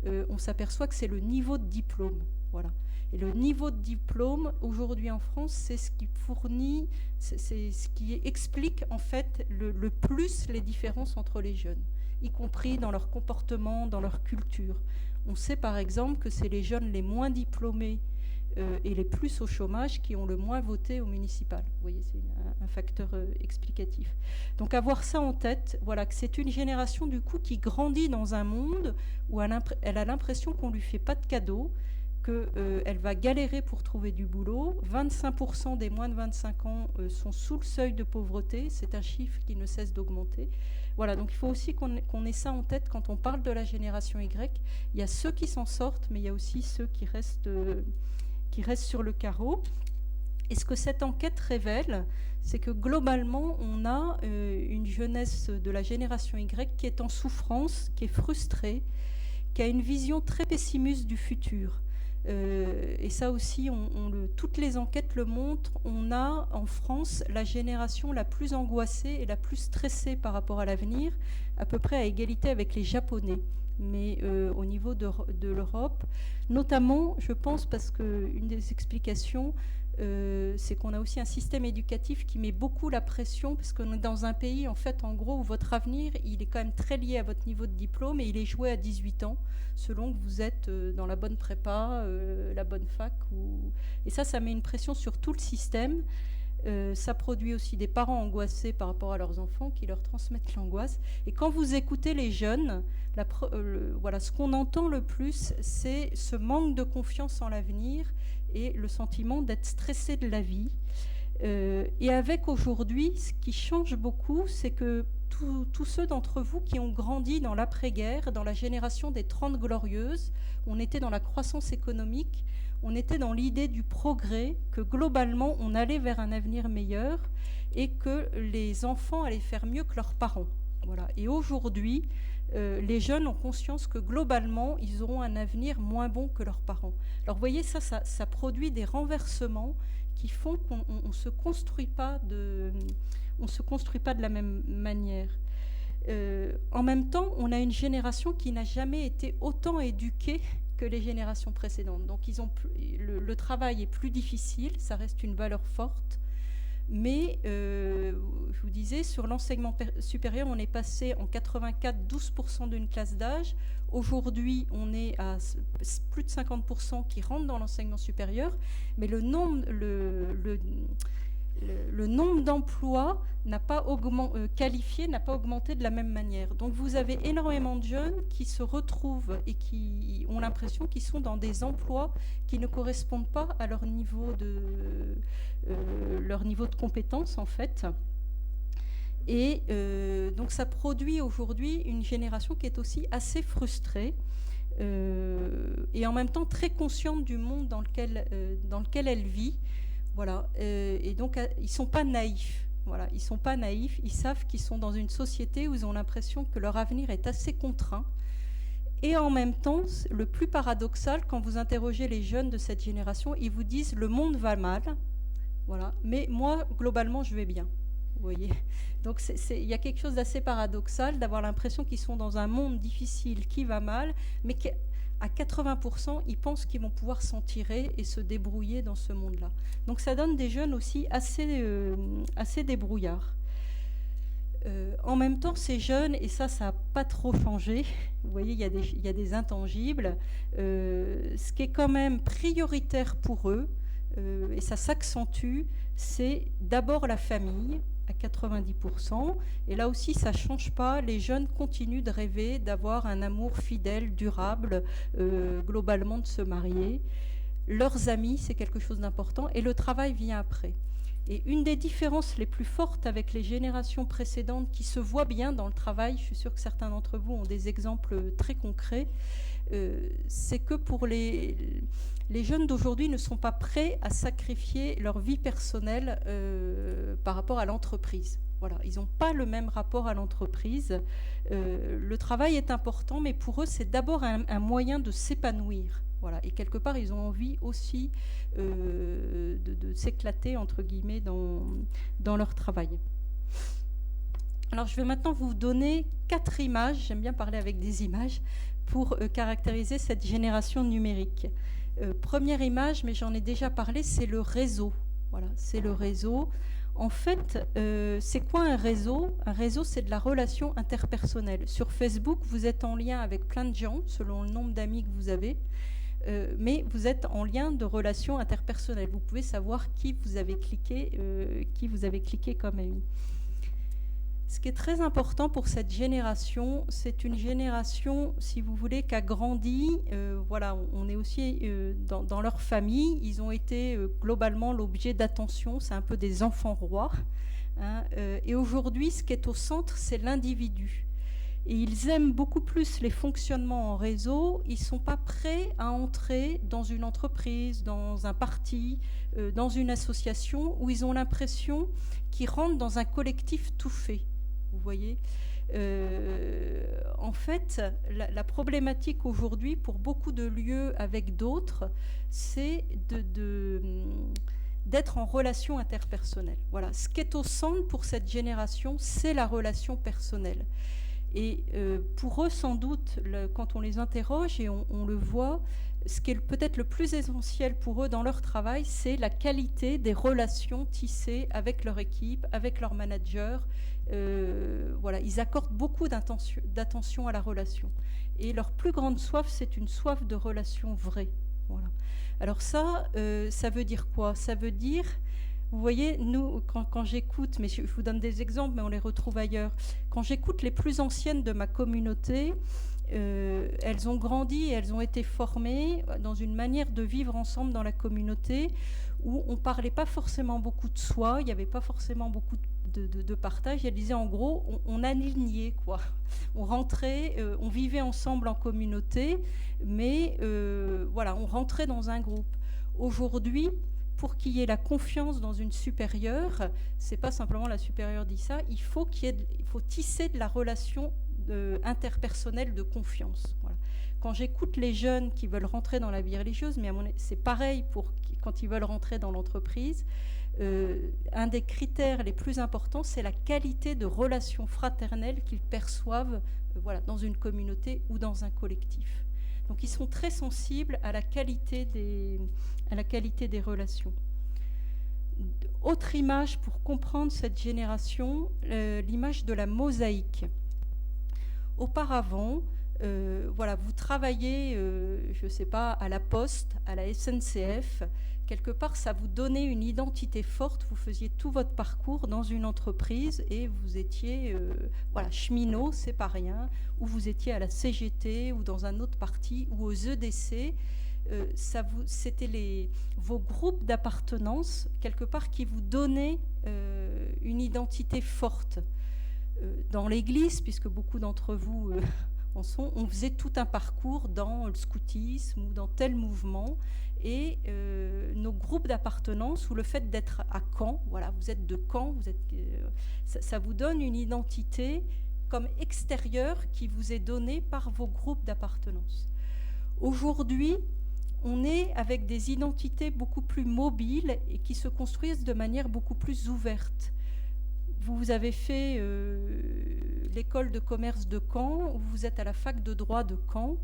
on s'aperçoit que c'est le niveau de diplôme. Voilà. Et le niveau de diplôme, aujourd'hui en France, c'est ce qui fournit, c'est ce qui explique en fait le plus les différences entre les jeunes, y compris dans leur comportement, dans leur culture. On sait par exemple que c'est les jeunes les moins diplômés et les plus au chômage qui ont le moins voté au municipal. Vous voyez, c'est un facteur explicatif. Donc avoir ça en tête, voilà, que c'est une génération du coup qui grandit dans un monde où elle a l'impression qu'on ne lui fait pas de cadeaux, qu'elle va galérer pour trouver du boulot. 25% des moins de 25 ans sont sous le seuil de pauvreté. C'est un chiffre qui ne cesse d'augmenter. Voilà, donc il faut aussi qu'on ait ça en tête quand on parle de la génération Y. Il y a ceux qui s'en sortent, mais il y a aussi ceux qui restent sur le carreau. Et ce que cette enquête révèle, c'est que globalement, on a une jeunesse de la génération Y qui est en souffrance, qui est frustrée, qui a une vision très pessimiste du futur. Et ça aussi, toutes les enquêtes le montrent, on a en France la génération la plus angoissée et la plus stressée par rapport à l'avenir, à peu près à égalité avec les Japonais. Mais au niveau de l'Europe, notamment, je pense, parce qu'une des explications, c'est qu'on a aussi un système éducatif qui met beaucoup la pression, parce qu'on est dans un pays, en fait, en gros, où votre avenir, il est quand même très lié à votre niveau de diplôme, et il est joué à 18 ans, selon que vous êtes dans la bonne prépa, la bonne fac. Et ça met une pression sur tout le système. Ça produit aussi des parents angoissés par rapport à leurs enfants qui leur transmettent l'angoisse. Et quand vous écoutez les jeunes, voilà, ce qu'on entend le plus, c'est ce manque de confiance en l'avenir et le sentiment d'être stressé de la vie. Et avec aujourd'hui, ce qui change beaucoup, c'est que tous ceux d'entre vous qui ont grandi dans l'après-guerre, dans la génération des 30 glorieuses, on était dans la croissance économique, on était dans l'idée du progrès, que globalement on allait vers un avenir meilleur et que les enfants allaient faire mieux que leurs parents. Voilà. Et aujourd'hui, les jeunes ont conscience que globalement, ils auront un avenir moins bon que leurs parents. Alors vous voyez, ça produit des renversements qui font qu'on ne se construit pas de la même manière. En même temps, on a une génération qui n'a jamais été autant éduquée que les générations précédentes. Donc le travail est plus difficile, ça reste une valeur forte. Mais, je vous disais, sur l'enseignement supérieur, on est passé en 84, 12% d'une classe d'âge. Aujourd'hui, on est à plus de 50% qui rentrent dans l'enseignement supérieur. Mais le nombre d'emplois qualifiés n'a pas augmenté de la même manière. Donc vous avez énormément de jeunes qui se retrouvent et qui ont l'impression qu'ils sont dans des emplois qui ne correspondent pas à leur niveau de compétence, en fait. Et donc ça produit aujourd'hui une génération qui est aussi assez frustrée et en même temps très consciente du monde dans lequel elle vit. Voilà. Et donc ils ne sont pas naïfs. Voilà. Ils ne sont pas naïfs, ils savent qu'ils sont dans une société où ils ont l'impression que leur avenir est assez contraint. Et en même temps, le plus paradoxal, quand vous interrogez les jeunes de cette génération, ils vous disent « le monde va mal ». Voilà. Mais moi, globalement, je vais bien. Vous voyez. Donc il y a quelque chose d'assez paradoxal d'avoir l'impression qu'ils sont dans un monde difficile qui va mal, mais qu'à 80%, ils pensent qu'ils vont pouvoir s'en tirer et se débrouiller dans ce monde-là. Donc ça donne des jeunes aussi assez débrouillards. En même temps, ces jeunes, et ça n'a pas trop changé, vous voyez, il y a des intangibles, ce qui est quand même prioritaire pour eux, et ça s'accentue, c'est d'abord la famille, à 90%, et là aussi ça ne change pas, les jeunes continuent de rêver d'avoir un amour fidèle, durable, globalement de se marier. Leurs amis, c'est quelque chose d'important, et le travail vient après. Et une des différences les plus fortes avec les générations précédentes qui se voient bien dans le travail, je suis sûre que certains d'entre vous ont des exemples très concrets, c'est que pour les jeunes d'aujourd'hui ne sont pas prêts à sacrifier leur vie personnelle par rapport à l'entreprise. Voilà, ils n'ont pas le même rapport à l'entreprise. Le travail est important, mais pour eux, c'est d'abord un moyen de s'épanouir. Voilà. Et quelque part, ils ont envie aussi de s'éclater, entre guillemets, dans leur travail. Alors, je vais maintenant vous donner 4 images, j'aime bien parler avec des images, pour caractériser cette génération numérique. Première image, mais j'en ai déjà parlé, c'est le réseau. Voilà, c'est le réseau. En fait, c'est quoi un réseau ? Un réseau, c'est de la relation interpersonnelle. Sur Facebook, vous êtes en lien avec plein de gens, selon le nombre d'amis que vous avez, mais vous êtes en lien de relation interpersonnelle. Vous pouvez savoir qui vous avez cliqué comme ami. Ce qui est très important pour cette génération, c'est une génération, si vous voulez, qui a grandi. Voilà, on est aussi dans leur famille. Ils ont été globalement l'objet d'attention. C'est un peu des enfants rois. Hein, et aujourd'hui, ce qui est au centre, c'est l'individu. Et ils aiment beaucoup plus les fonctionnements en réseau. Ils ne sont pas prêts à entrer dans une entreprise, dans un parti, dans une association où ils ont l'impression qu'ils rentrent dans un collectif tout fait. Vous voyez, en fait, la problématique aujourd'hui pour beaucoup de lieux avec d'autres, c'est d'être en relation interpersonnelle. Voilà, ce qui est au centre pour cette génération, c'est la relation personnelle. Et pour eux, sans doute, quand on les interroge et on le voit, ce qui est peut-être le plus essentiel pour eux dans leur travail, c'est la qualité des relations tissées avec leur équipe, avec leur manager. Voilà, ils accordent beaucoup d'attention à la relation. Et leur plus grande soif, c'est une soif de relation vraie. Voilà. Alors ça veut dire quoi ? Ça veut dire Vous voyez, nous, quand j'écoute, mais je vous donne des exemples, mais on les retrouve ailleurs, quand j'écoute les plus anciennes de ma communauté, elles ont grandi et elles ont été formées dans une manière de vivre ensemble dans la communauté où on ne parlait pas forcément beaucoup de soi, il n'y avait pas forcément beaucoup de partage. Elle disait en gros, on alignait, quoi. On rentrait, on vivait ensemble en communauté, mais voilà, on rentrait dans un groupe. Aujourd'hui, pour qu'il y ait la confiance dans une supérieure, c'est pas simplement la supérieure dit ça, il faut tisser de la relation interpersonnelle de confiance. Voilà. Quand j'écoute les jeunes qui veulent rentrer dans la vie religieuse, mais c'est pareil quand ils veulent rentrer dans l'entreprise, un des critères les plus importants, c'est la qualité de relation fraternelle qu'ils perçoivent voilà, dans une communauté ou dans un collectif. Donc ils sont très sensibles à la qualité des relations. Autre image pour comprendre cette génération, l'image de la mosaïque. Auparavant, voilà, vous travaillez, je ne sais pas, à la Poste, à la SNCF, quelque part, ça vous donnait une identité forte, vous faisiez tout votre parcours dans une entreprise et vous étiez, voilà, cheminot, c'est pas rien, ou vous étiez à la CGT ou dans un autre parti ou aux EDC, c'était vos groupes d'appartenance, quelque part, qui vous donnaient une identité forte. Dans l'Église, puisque beaucoup d'entre vous en sont, on faisait tout un parcours dans le scoutisme ou dans tel mouvement, et nos groupes d'appartenance, ou le fait d'être à Caen, voilà, vous êtes de Caen, ça vous donne une identité comme extérieure qui vous est donnée par vos groupes d'appartenance. Aujourd'hui, on est avec des identités beaucoup plus mobiles et qui se construisent de manière beaucoup plus ouverte. Vous avez fait l'école de commerce de Caen, ou vous êtes à la fac de droit de Caen.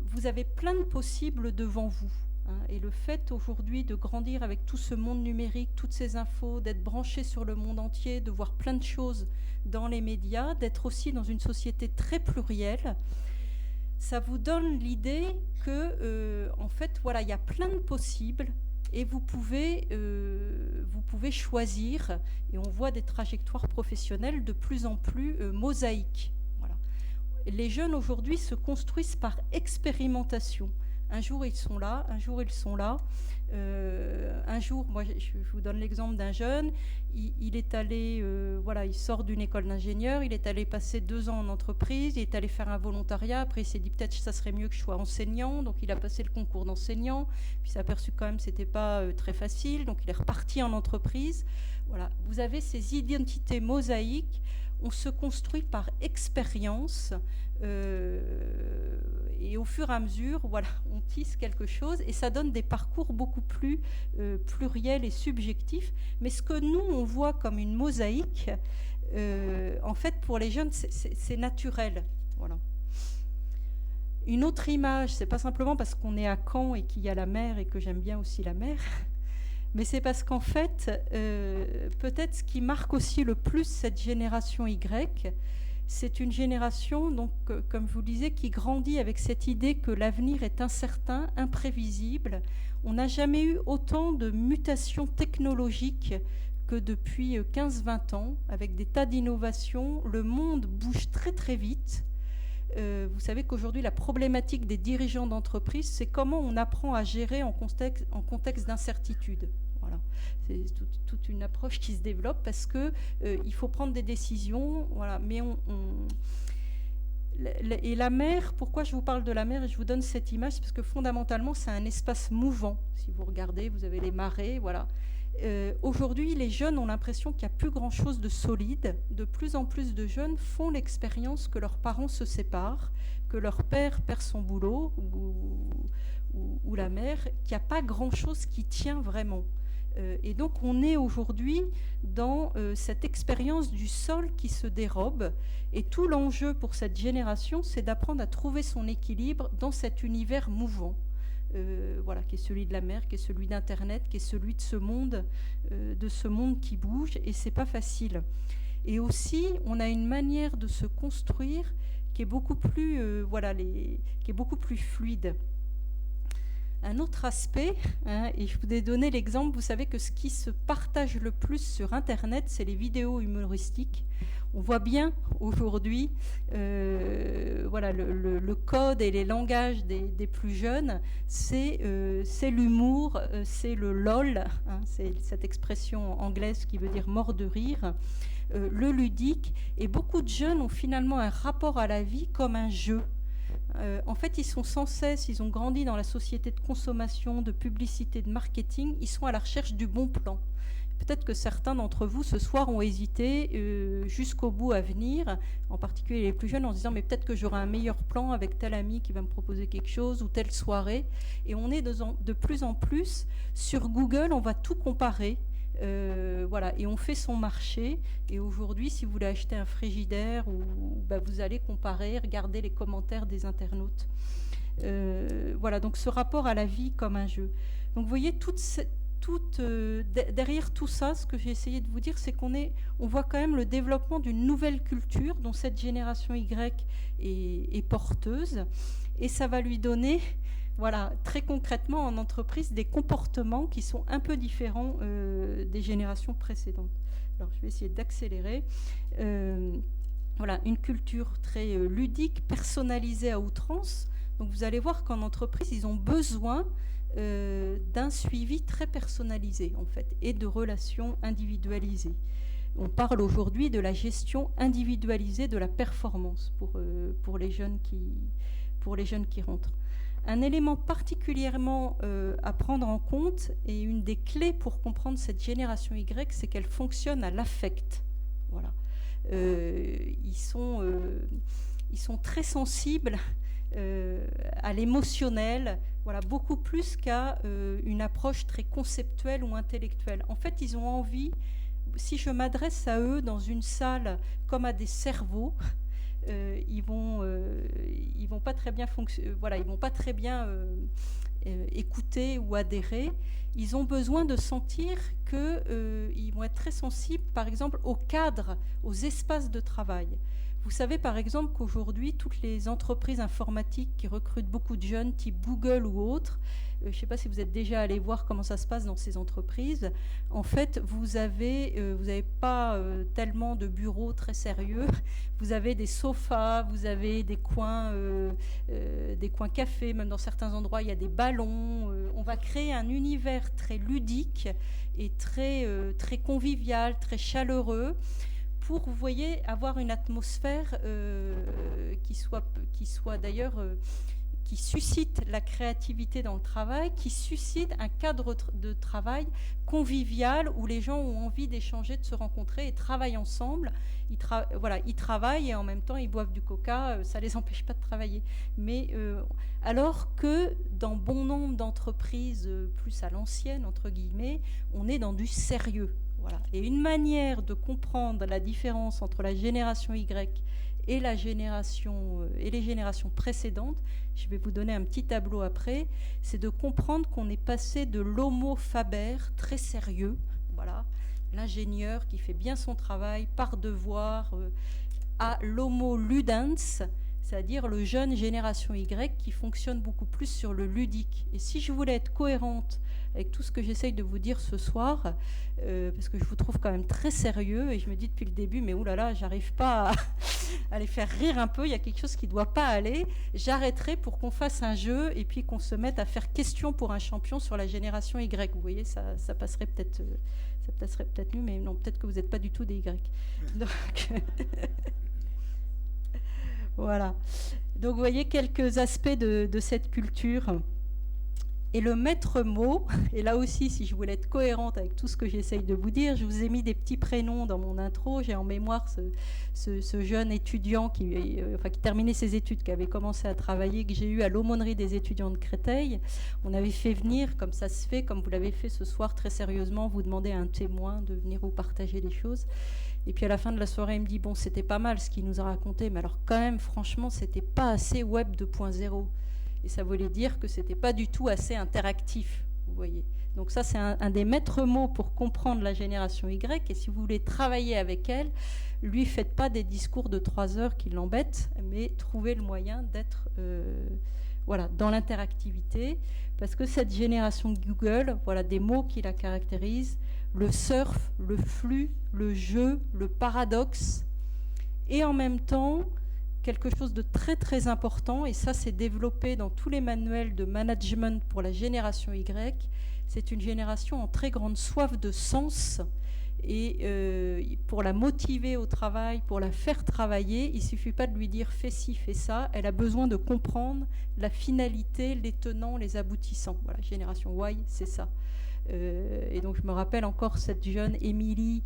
Vous avez plein de possibles devant vous. Hein, et le fait aujourd'hui de grandir avec tout ce monde numérique, toutes ces infos, d'être branché sur le monde entier, de voir plein de choses dans les médias, d'être aussi dans une société très plurielle, ça vous donne l'idée que, en fait, voilà, il y a plein de possibles. Et vous pouvez choisir, et on voit des trajectoires professionnelles de plus en plus mosaïques. Voilà. Les jeunes aujourd'hui se construisent par expérimentation. Un jour ils sont là, un jour ils sont là. Un jour, moi je vous donne l'exemple d'un jeune, il est allé, voilà, il sort d'une école d'ingénieur, il est allé passer 2 ans en entreprise, il est allé faire un volontariat, après il s'est dit peut-être ça serait mieux que je sois enseignant, donc il a passé le concours d'enseignant, puis il s'est aperçu quand même que c'était pas très facile, donc il est reparti en entreprise. Voilà, vous avez ces identités mosaïques, on se construit par expérience, et au fur et à mesure, voilà, on tisse quelque chose et ça donne des parcours beaucoup plus pluriels et subjectifs. Mais ce que nous, on voit comme une mosaïque, en fait, pour les jeunes, c'est naturel. Voilà. Une autre image, c'est pas simplement parce qu'on est à Caen et qu'il y a la mer et que j'aime bien aussi la mer, mais c'est parce qu'en fait, peut-être ce qui marque aussi le plus cette génération Y, c'est une génération, donc, comme je vous le disais, qui grandit avec cette idée que l'avenir est incertain, imprévisible. On n'a jamais eu autant de mutations technologiques que depuis 15-20 ans, avec des tas d'innovations. Le monde bouge très très vite. Vous savez qu'aujourd'hui, la problématique des dirigeants d'entreprise, c'est comment on apprend à gérer en contexte d'incertitude. Voilà. C'est toute une approche qui se développe parce que il faut prendre des décisions. Voilà. Mais et la mer, pourquoi je vous parle de la mer et je vous donne cette image, c'est parce que fondamentalement, c'est un espace mouvant. Si vous regardez, vous avez les marées, voilà. Aujourd'hui, les jeunes ont l'impression qu'il n'y a plus grand-chose de solide. De plus en plus de jeunes font l'expérience que leurs parents se séparent, que leur père perd son boulot ou la mère, qu'il n'y a pas grand-chose qui tient vraiment. Et donc, on est aujourd'hui dans cette expérience du sol qui se dérobe. Et tout l'enjeu pour cette génération, c'est d'apprendre à trouver son équilibre dans cet univers mouvant. Voilà, qui est celui de la mer, qui est celui d'Internet, qui est celui de ce monde qui bouge, et c'est pas facile. Et aussi, on a une manière de se construire qui est beaucoup plus, qui est beaucoup plus fluide. un autre aspect, hein, et je vous ai donné l'exemple, vous savez que ce qui se partage le plus sur Internet, c'est les vidéos humoristiques. On voit bien aujourd'hui voilà, le code et les langages des plus jeunes, c'est l'humour, c'est le lol, hein, c'est cette expression anglaise qui veut dire mort de rire, le ludique, et beaucoup de jeunes ont finalement un rapport à la vie comme un jeu. En fait, ils sont sans cesse, ils ont grandi dans la société de consommation, de publicité, de marketing, ils sont à la recherche du bon plan. Peut-être que certains d'entre vous, ce soir, ont hésité jusqu'au bout à venir, en particulier les plus jeunes, en se disant « mais peut-être que j'aurai un meilleur plan avec tel ami qui va me proposer quelque chose, ou telle soirée ». Et on est de plus en plus sur Google, on va tout comparer. Voilà, et on fait son marché. Et aujourd'hui, si vous voulez acheter un frigidaire, vous allez comparer, regarder les commentaires des internautes. Voilà, donc ce rapport à la vie comme un jeu. Donc vous voyez, derrière tout ça, ce que j'ai essayé de vous dire, c'est on voit quand même le développement d'une nouvelle culture dont cette génération Y est porteuse, et ça va lui donner, voilà, très concrètement en entreprise, des comportements qui sont un peu différents des générations précédentes. Alors je vais essayer d'accélérer. Voilà, une culture très ludique, personnalisée à outrance. Donc vous allez voir qu'en entreprise, ils ont besoin d'un suivi très personnalisé, en fait, et de relations individualisées. On parle aujourd'hui de la gestion individualisée de la performance pour les jeunes qui rentrent. Un élément particulièrement à prendre en compte, et une des clés pour comprendre cette génération Y, c'est qu'elle fonctionne à l'affect. Voilà. Ils sont très sensibles à l'émotionnel, voilà, beaucoup plus qu'à une approche très conceptuelle ou intellectuelle. En fait, ils ont envie, si je m'adresse à eux dans une salle comme à des cerveaux, ils vont pas très bien voilà, ils vont pas très bien écouter ou adhérer. Ils ont besoin de sentir qu'ils vont être très sensibles, par exemple, au cadre, aux espaces de travail. Vous savez par exemple qu'aujourd'hui, toutes les entreprises informatiques qui recrutent beaucoup de jeunes, type Google ou autres, je ne sais pas si vous êtes déjà allé voir comment ça se passe dans ces entreprises. En fait, vous n'avez pas tellement de bureaux très sérieux. Vous avez des sofas, vous avez des coins cafés, même dans certains endroits, il y a des ballons. On va créer un univers très ludique et très convivial, très chaleureux, pour, vous voyez, avoir une atmosphère qui soit d'ailleurs... qui suscite la créativité dans le travail, qui suscite un cadre de travail convivial où les gens ont envie d'échanger, de se rencontrer et travaillent ensemble. Ils travaillent et en même temps ils boivent du coca, ça ne les empêche pas de travailler. Mais alors que dans bon nombre d'entreprises plus à l'ancienne, entre guillemets, on est dans du sérieux. Voilà. Et une manière de comprendre la différence entre la génération Y et les générations précédentes, je vais vous donner un petit tableau après, c'est de comprendre qu'on est passé de l'homo faber, très sérieux, voilà, l'ingénieur qui fait bien son travail par devoir, à l'homo ludens, c'est-à-dire le jeune génération Y qui fonctionne beaucoup plus sur le ludique. Et si je voulais être cohérente avec tout ce que j'essaye de vous dire ce soir, parce que je vous trouve quand même très sérieux, et je me dis depuis le début, mais oulala, j'arrive pas à les faire rire un peu, il y a quelque chose qui ne doit pas aller, j'arrêterai pour qu'on fasse un jeu et puis qu'on se mette à faire question pour un champion sur la génération Y. Vous voyez, ça passerait peut-être mieux, mais non, peut-être que vous n'êtes pas du tout des Y. Donc... Voilà. Donc, vous voyez quelques aspects de cette culture. Et le maître mot, et là aussi, si je voulais être cohérente avec tout ce que j'essaye de vous dire, je vous ai mis des petits prénoms dans mon intro. J'ai en mémoire ce jeune étudiant qui terminait ses études, qui avait commencé à travailler, que j'ai eu à l'aumônerie des étudiants de Créteil. On avait fait venir, comme ça se fait, comme vous l'avez fait ce soir, très sérieusement, vous demander à un témoin de venir vous partager des choses. Et puis à la fin de la soirée, il me dit, bon, c'était pas mal ce qu'il nous a raconté, mais alors quand même, franchement, c'était pas assez web 2.0. Et ça voulait dire que c'était pas du tout assez interactif, vous voyez. Donc ça, c'est un des maîtres mots pour comprendre la génération Y. Et si vous voulez travailler avec elle, lui, faites pas des discours de 3 heures qui l'embêtent, mais trouvez le moyen d'être voilà, dans l'interactivité, parce que cette génération Google, voilà des mots qui la caractérisent: le surf, le flux, le jeu, le paradoxe, et en même temps quelque chose de très très important, et ça c'est développé dans tous les manuels de management pour la génération Y, c'est une génération en très grande soif de sens, et pour la motiver au travail, pour la faire travailler, il ne suffit pas de lui dire fais ci, fais ça, elle a besoin de comprendre la finalité, les tenants, les aboutissants. Voilà, génération Y, c'est ça. Et donc je me rappelle encore cette jeune Émilie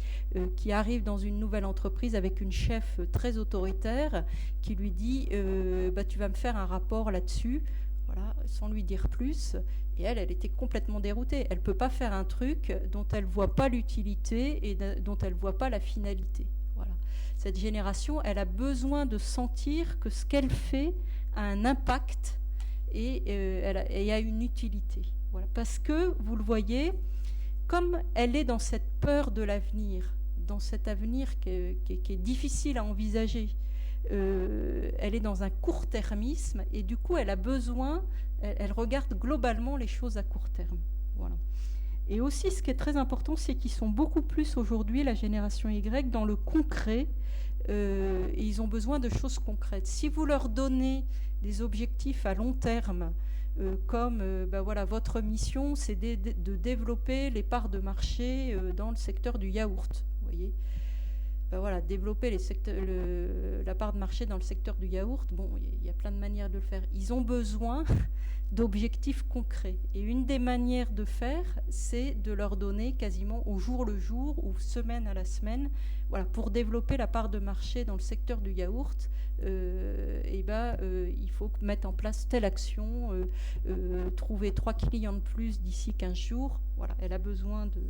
qui arrive dans une nouvelle entreprise avec une chef très autoritaire qui lui dit tu vas me faire un rapport là-dessus, voilà, sans lui dire plus. Et elle était complètement déroutée. Elle ne peut pas faire un truc dont elle ne voit pas l'utilité et dont elle ne voit pas la finalité. Voilà. Cette génération, elle a besoin de sentir que ce qu'elle fait a un impact et a une utilité. Voilà. Parce que, vous le voyez, comme elle est dans cette peur de l'avenir, dans cet avenir qui est difficile à envisager, elle est dans un court-termisme et du coup elle a besoin, elle regarde globalement les choses à court terme. Voilà. Et aussi ce qui est très important, c'est qu'ils sont beaucoup plus aujourd'hui, la génération Y, dans le concret, et ils ont besoin de choses concrètes. Si vous leur donnez des objectifs à long terme, comme voilà, votre mission c'est de développer les parts de marché dans le secteur du yaourt, vous voyez, voilà, développer la part de marché dans le secteur du yaourt, bon, il y a plein de manières de le faire. Ils ont besoin d'objectifs concrets. Et une des manières de faire, c'est de leur donner quasiment au jour le jour ou semaine à la semaine, voilà, pour développer la part de marché dans le secteur du yaourt, il faut mettre en place telle action, trouver 3 clients de plus d'ici 15 jours. Voilà, elle a besoin de...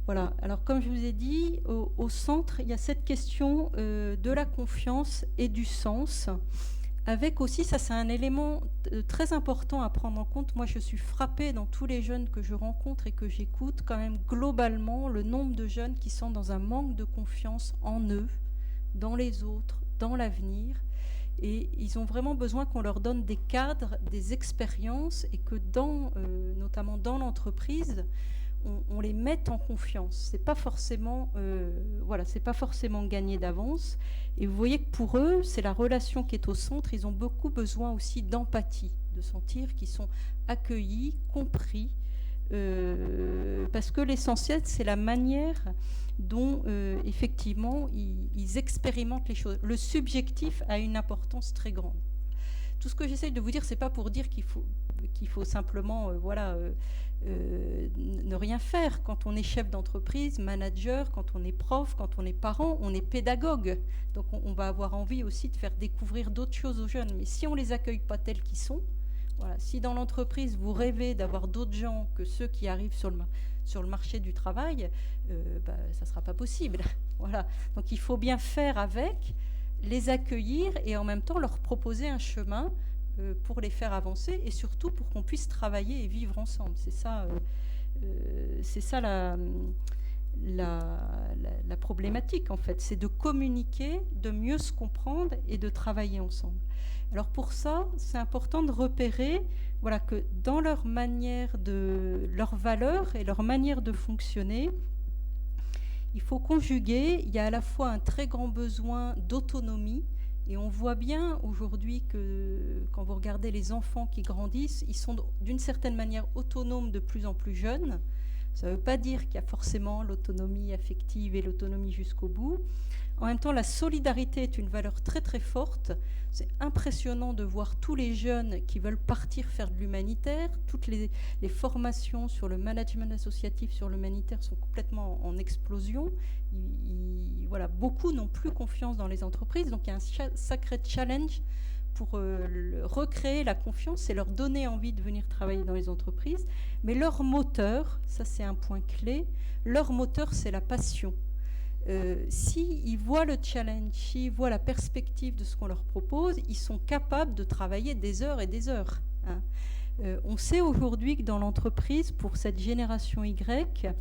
Voilà, alors comme je vous ai dit, au centre, il y a cette question de la confiance et du sens, avec aussi, ça c'est un élément très important à prendre en compte. Moi je suis frappée dans tous les jeunes que je rencontre et que j'écoute, quand même globalement, le nombre de jeunes qui sont dans un manque de confiance en eux, dans les autres, dans l'avenir, et ils ont vraiment besoin qu'on leur donne des cadres, des expériences, et que notamment dans l'entreprise, on les met en confiance. C'est pas forcément, c'est pas forcément gagné d'avance. Et vous voyez que pour eux, c'est la relation qui est au centre. Ils ont beaucoup besoin aussi d'empathie, de sentir qu'ils sont accueillis, compris, parce que l'essentiel, c'est la manière dont effectivement ils expérimentent les choses. Le subjectif a une importance très grande. Tout ce que j'essaye de vous dire, c'est pas pour dire qu'il faut simplement ne rien faire. Quand on est chef d'entreprise, manager, quand on est prof, quand on est parent, on est pédagogue. Donc on va avoir envie aussi de faire découvrir d'autres choses aux jeunes. Mais si on les accueille pas tels qu'ils sont, voilà, si dans l'entreprise vous rêvez d'avoir d'autres gens que ceux qui arrivent sur le marché du travail, ça sera pas possible. Voilà. Donc il faut bien faire avec, les accueillir et en même temps leur proposer un chemin pour les faire avancer et surtout pour qu'on puisse travailler et vivre ensemble. C'est ça la problématique en fait, c'est de communiquer, de mieux se comprendre et de travailler ensemble. Alors pour ça, c'est important de repérer, voilà, que dans leur manière leurs valeurs et leur manière de fonctionner, il faut conjuguer, il y a à la fois un très grand besoin d'autonomie, et on voit bien aujourd'hui que quand vous regardez les enfants qui grandissent, ils sont d'une certaine manière autonomes de plus en plus jeunes. Ça ne veut pas dire qu'il y a forcément l'autonomie affective et l'autonomie jusqu'au bout. En même temps, la solidarité est une valeur très très forte. C'est impressionnant de voir tous les jeunes qui veulent partir faire de l'humanitaire. Toutes les formations sur le management associatif, sur l'humanitaire sont complètement en explosion. Voilà, beaucoup n'ont plus confiance dans les entreprises. Donc il y a un sacré challenge pour recréer la confiance et leur donner envie de venir travailler dans les entreprises. Mais leur moteur, ça c'est un point clé, leur moteur c'est la passion. S'ils voient le challenge, s'ils voient la perspective de ce qu'on leur propose, ils sont capables de travailler des heures et des heures. On sait aujourd'hui que dans l'entreprise, pour cette génération Y,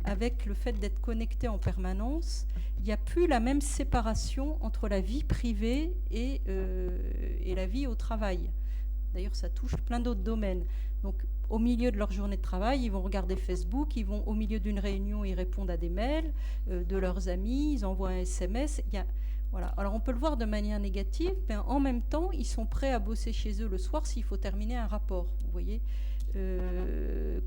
avec le fait d'être connecté en permanence, il n'y a plus la même séparation entre la vie privée et la vie au travail. D'ailleurs, ça touche plein d'autres domaines. Donc, au milieu de leur journée de travail, ils vont regarder Facebook, au milieu d'une réunion, ils répondent à des mails de leurs amis, ils envoient un SMS. Voilà. Alors, on peut le voir de manière négative, mais en même temps, ils sont prêts à bosser chez eux le soir s'il faut terminer un rapport. Vous voyez,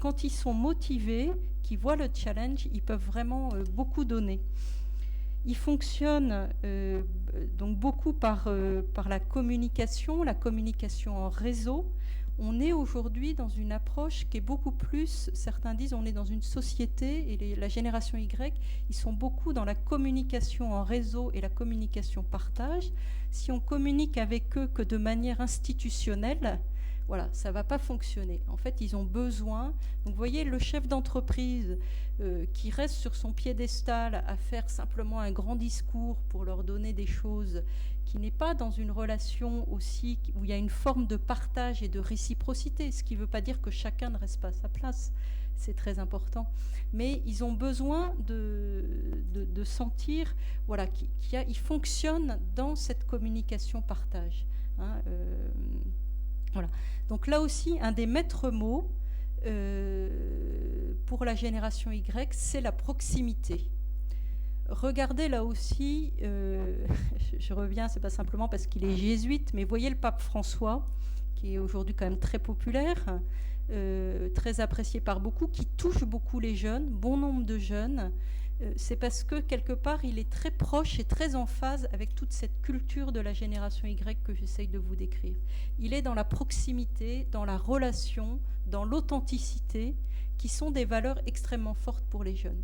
quand ils sont motivés, qu'ils voient le challenge, ils peuvent vraiment beaucoup donner. Ils fonctionnent donc beaucoup par la communication en réseau. On est aujourd'hui dans une approche qui est beaucoup plus, certains disent, on est dans une société, et la génération Y, ils sont beaucoup dans la communication en réseau et la communication partage. Si on communique avec eux que de manière institutionnelle, voilà, ça ne va pas fonctionner. En fait, ils ont besoin... Donc, vous voyez, le chef d'entreprise qui reste sur son piédestal à faire simplement un grand discours pour leur donner des choses, qui n'est pas dans une relation aussi où il y a une forme de partage et de réciprocité, ce qui ne veut pas dire que chacun ne reste pas à sa place. C'est très important. Mais ils ont besoin de sentir voilà, qu'ils fonctionnent dans cette communication partage. Hein, voilà. Donc là aussi, un des maîtres mots pour la génération Y, c'est la proximité. Regardez là aussi, je reviens, c'est pas simplement parce qu'il est jésuite, mais voyez le pape François, qui est aujourd'hui quand même très populaire, très apprécié par beaucoup, qui touche beaucoup les jeunes, bon nombre de jeunes. C'est parce que quelque part il est très proche et très en phase avec toute cette culture de la génération Y que j'essaye de vous décrire. Il est dans la proximité, dans la relation, dans l'authenticité, qui sont des valeurs extrêmement fortes pour les jeunes.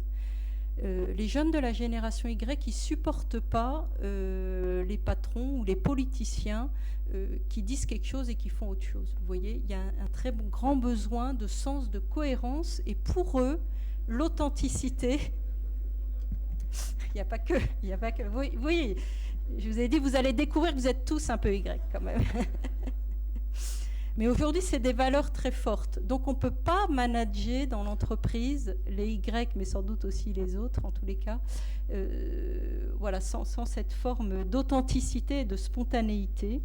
Les jeunes de la génération Y qui ne supportent pas les patrons ou les politiciens qui disent quelque chose et qui font autre chose. Vous voyez, il y a un très grand besoin de sens de cohérence, et pour eux, l'authenticité... Il n'y a pas que. Oui, je vous ai dit, vous allez découvrir que vous êtes tous un peu Y quand même. Mais aujourd'hui, c'est des valeurs très fortes. Donc, on ne peut pas manager dans l'entreprise les Y, mais sans doute aussi les autres, en tous les cas, voilà, sans cette forme d'authenticité et de spontanéité,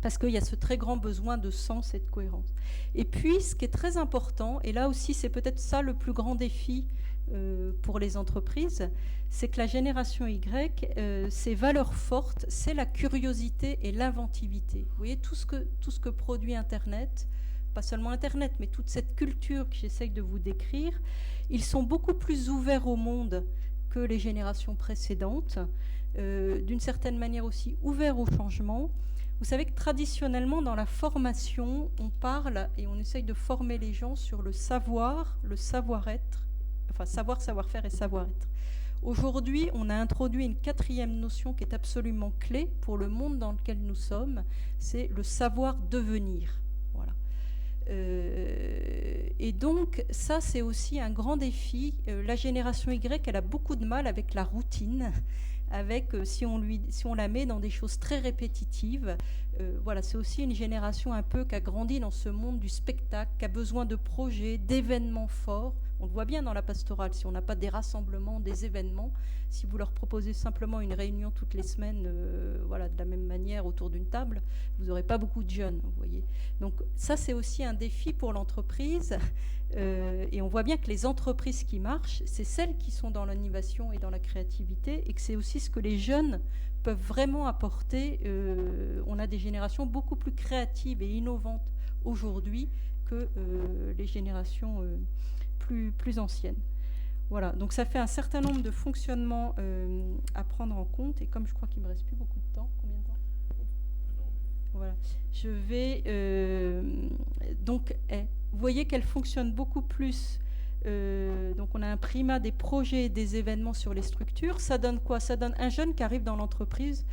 parce qu'il y a ce très grand besoin de sens et de cohérence. Et puis, ce qui est très important, et là aussi, c'est peut-être ça le plus grand défi pour les entreprises, c'est que la génération Y, ses valeurs fortes, c'est la curiosité et l'inventivité. Vous voyez, tout ce que produit Internet, pas seulement Internet, mais toute cette culture que j'essaye de vous décrire, ils sont beaucoup plus ouverts au monde que les générations précédentes, d'une certaine manière aussi ouverts au changement. Vous savez que traditionnellement, dans la formation, on parle et on essaye de former les gens sur le savoir, le savoir-être, enfin savoir, savoir-faire et savoir-être. Aujourd'hui, on a introduit une quatrième notion qui est absolument clé pour le monde dans lequel nous sommes, c'est le savoir-devenir. Voilà. Et donc, ça, c'est aussi un grand défi. La génération Y, elle a beaucoup de mal avec la routine, avec si on la met dans des choses très répétitives. Voilà, c'est aussi une génération un peu qui a grandi dans ce monde du spectacle, qui a besoin de projets, d'événements forts. On le voit bien dans la pastorale, si on n'a pas des rassemblements, des événements, si vous leur proposez simplement une réunion toutes les semaines, voilà, de la même manière autour d'une table, vous n'aurez pas beaucoup de jeunes, vous voyez. Donc ça, c'est aussi un défi pour l'entreprise. Et on voit bien que les entreprises qui marchent, c'est celles qui sont dans l'innovation et dans la créativité, et que c'est aussi ce que les jeunes peuvent vraiment apporter. On a des générations beaucoup plus créatives et innovantes aujourd'hui que les générations plus anciennes. Voilà, donc ça fait un certain nombre de fonctionnements à prendre en compte, et comme je crois qu'il ne me reste plus beaucoup de temps, combien de temps ? Voilà, je vais... donc, vous voyez qu'elle fonctionne beaucoup plus. Donc on a un primat des projets et des événements sur les structures. Ça donne quoi ? Ça donne un jeune qui arrive dans l'entreprise.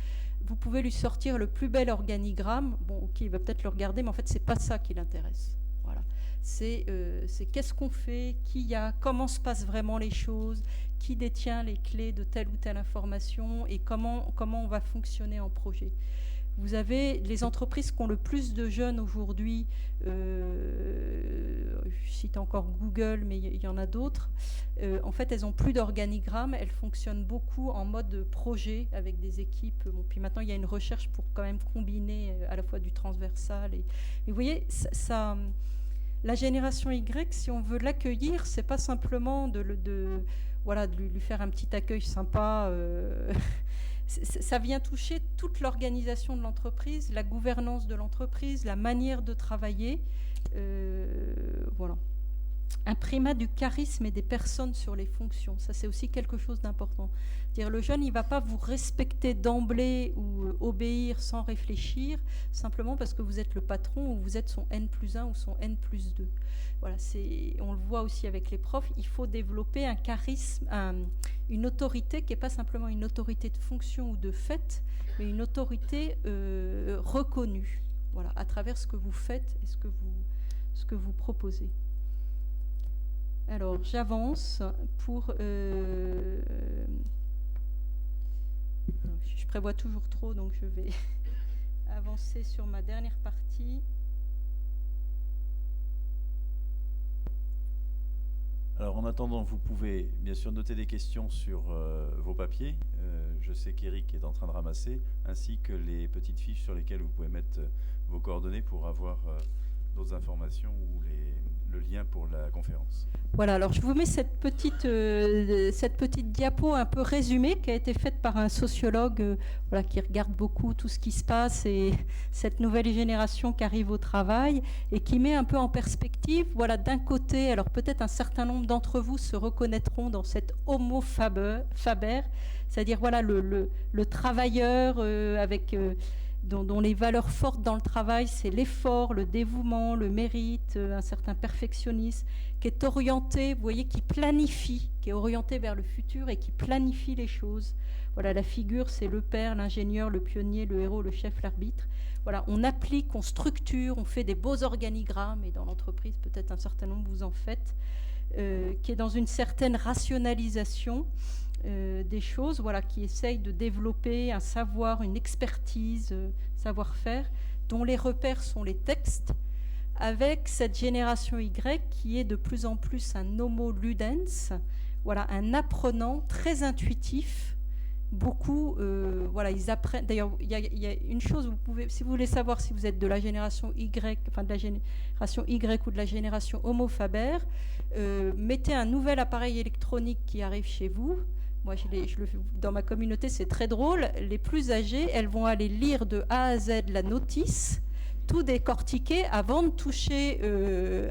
Vous pouvez lui sortir le plus bel organigramme. Bon, ok, il va peut-être le regarder, mais en fait, c'est pas ça qui l'intéresse. Voilà. C'est qu'est-ce qu'on fait, qui y a, comment se passent vraiment les choses, qui détient les clés de telle ou telle information, et comment on va fonctionner en projet. Vous avez les entreprises qui ont le plus de jeunes aujourd'hui, je cite encore Google, mais il y en a d'autres. En fait, elles n'ont plus d'organigramme, elles fonctionnent beaucoup en mode projet avec des équipes. Bon, puis maintenant, il y a une recherche pour quand même combiner à la fois du transversal. Mais vous voyez, la génération Y, si on veut l'accueillir, c'est pas simplement de lui faire un petit accueil sympa. Ça vient toucher toute l'organisation de l'entreprise, la gouvernance de l'entreprise, la manière de travailler. Voilà. Un primat du charisme et des personnes sur les fonctions, ça c'est aussi quelque chose d'important. Dire le jeune, il ne va pas vous respecter d'emblée ou obéir sans réfléchir, simplement parce que vous êtes le patron ou vous êtes son N+1 ou son N+2. Voilà, on le voit aussi avec les profs, il faut développer un charisme, une autorité qui n'est pas simplement une autorité de fonction ou de fait, mais une autorité reconnue, voilà, à travers ce que vous faites et ce que vous proposez. Alors, j'avance pour... je prévois toujours trop, donc je vais avancer sur ma dernière partie. Alors, en attendant, vous pouvez bien sûr noter des questions sur vos papiers. Je sais qu'Éric est en train de ramasser, ainsi que les petites fiches sur lesquelles vous pouvez mettre vos coordonnées pour avoir d'autres informations ou le lien pour la conférence. Voilà, alors je vous mets cette petite diapo un peu résumée qui a été faite par un sociologue qui regarde beaucoup tout ce qui se passe et cette nouvelle génération qui arrive au travail et qui met un peu en perspective, voilà, d'un côté, alors peut-être un certain nombre d'entre vous se reconnaîtront dans cet homo faber, c'est-à-dire voilà, le travailleur avec... dont les valeurs fortes dans le travail, c'est l'effort, le dévouement, le mérite, un certain perfectionnisme, qui est orienté, vous voyez, qui planifie, qui est orienté vers le futur et qui planifie les choses. Voilà, la figure, c'est le père, l'ingénieur, le pionnier, le héros, le chef, l'arbitre. Voilà, on applique, on structure, on fait des beaux organigrammes, et dans l'entreprise, peut-être un certain nombre vous en faites, qui est dans une certaine rationalisation des choses, voilà, qui essayent de développer un savoir, une expertise, savoir-faire, dont les repères sont les textes, avec cette génération Y qui est de plus en plus un homo ludens, voilà, un apprenant très intuitif. Beaucoup, voilà, ils apprennent. D'ailleurs, il y a une chose, vous pouvez, si vous voulez savoir si vous êtes de la génération Y, enfin de la génération Y ou de la génération Homo Faber, mettez un nouvel appareil électronique qui arrive chez vous. Moi, dans ma communauté, c'est très drôle. Les plus âgées, elles vont aller lire de A à Z la notice, tout décortiquer avant de toucher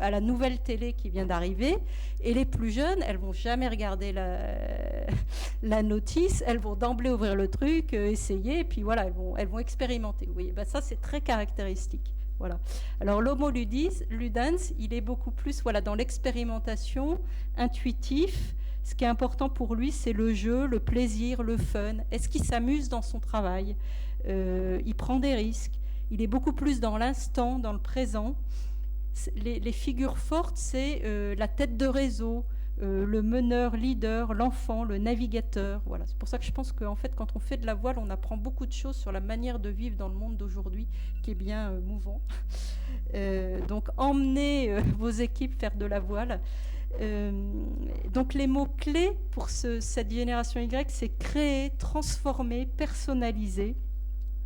à la nouvelle télé qui vient d'arriver. Et les plus jeunes, elles vont jamais regarder la notice. Elles vont d'emblée ouvrir le truc, essayer, et puis voilà, elles vont expérimenter. Vous voyez, ben ça, c'est très caractéristique. Voilà. Alors l'homo ludens, il est beaucoup plus, voilà, dans l'expérimentation, intuitif. Ce qui est important pour lui, c'est le jeu, le plaisir, le fun. Est-ce qu'il s'amuse dans son travail ? Il prend des risques. Il est beaucoup plus dans l'instant, dans le présent. Les figures fortes, c'est la tête de réseau, le meneur, leader, l'enfant, le navigateur. Voilà. C'est pour ça que je pense qu'en fait, quand on fait de la voile, on apprend beaucoup de choses sur la manière de vivre dans le monde d'aujourd'hui, qui est bien mouvant. Donc, emmenez vos équipes faire de la voile. Donc les mots-clés pour cette génération Y, c'est créer, transformer, personnaliser.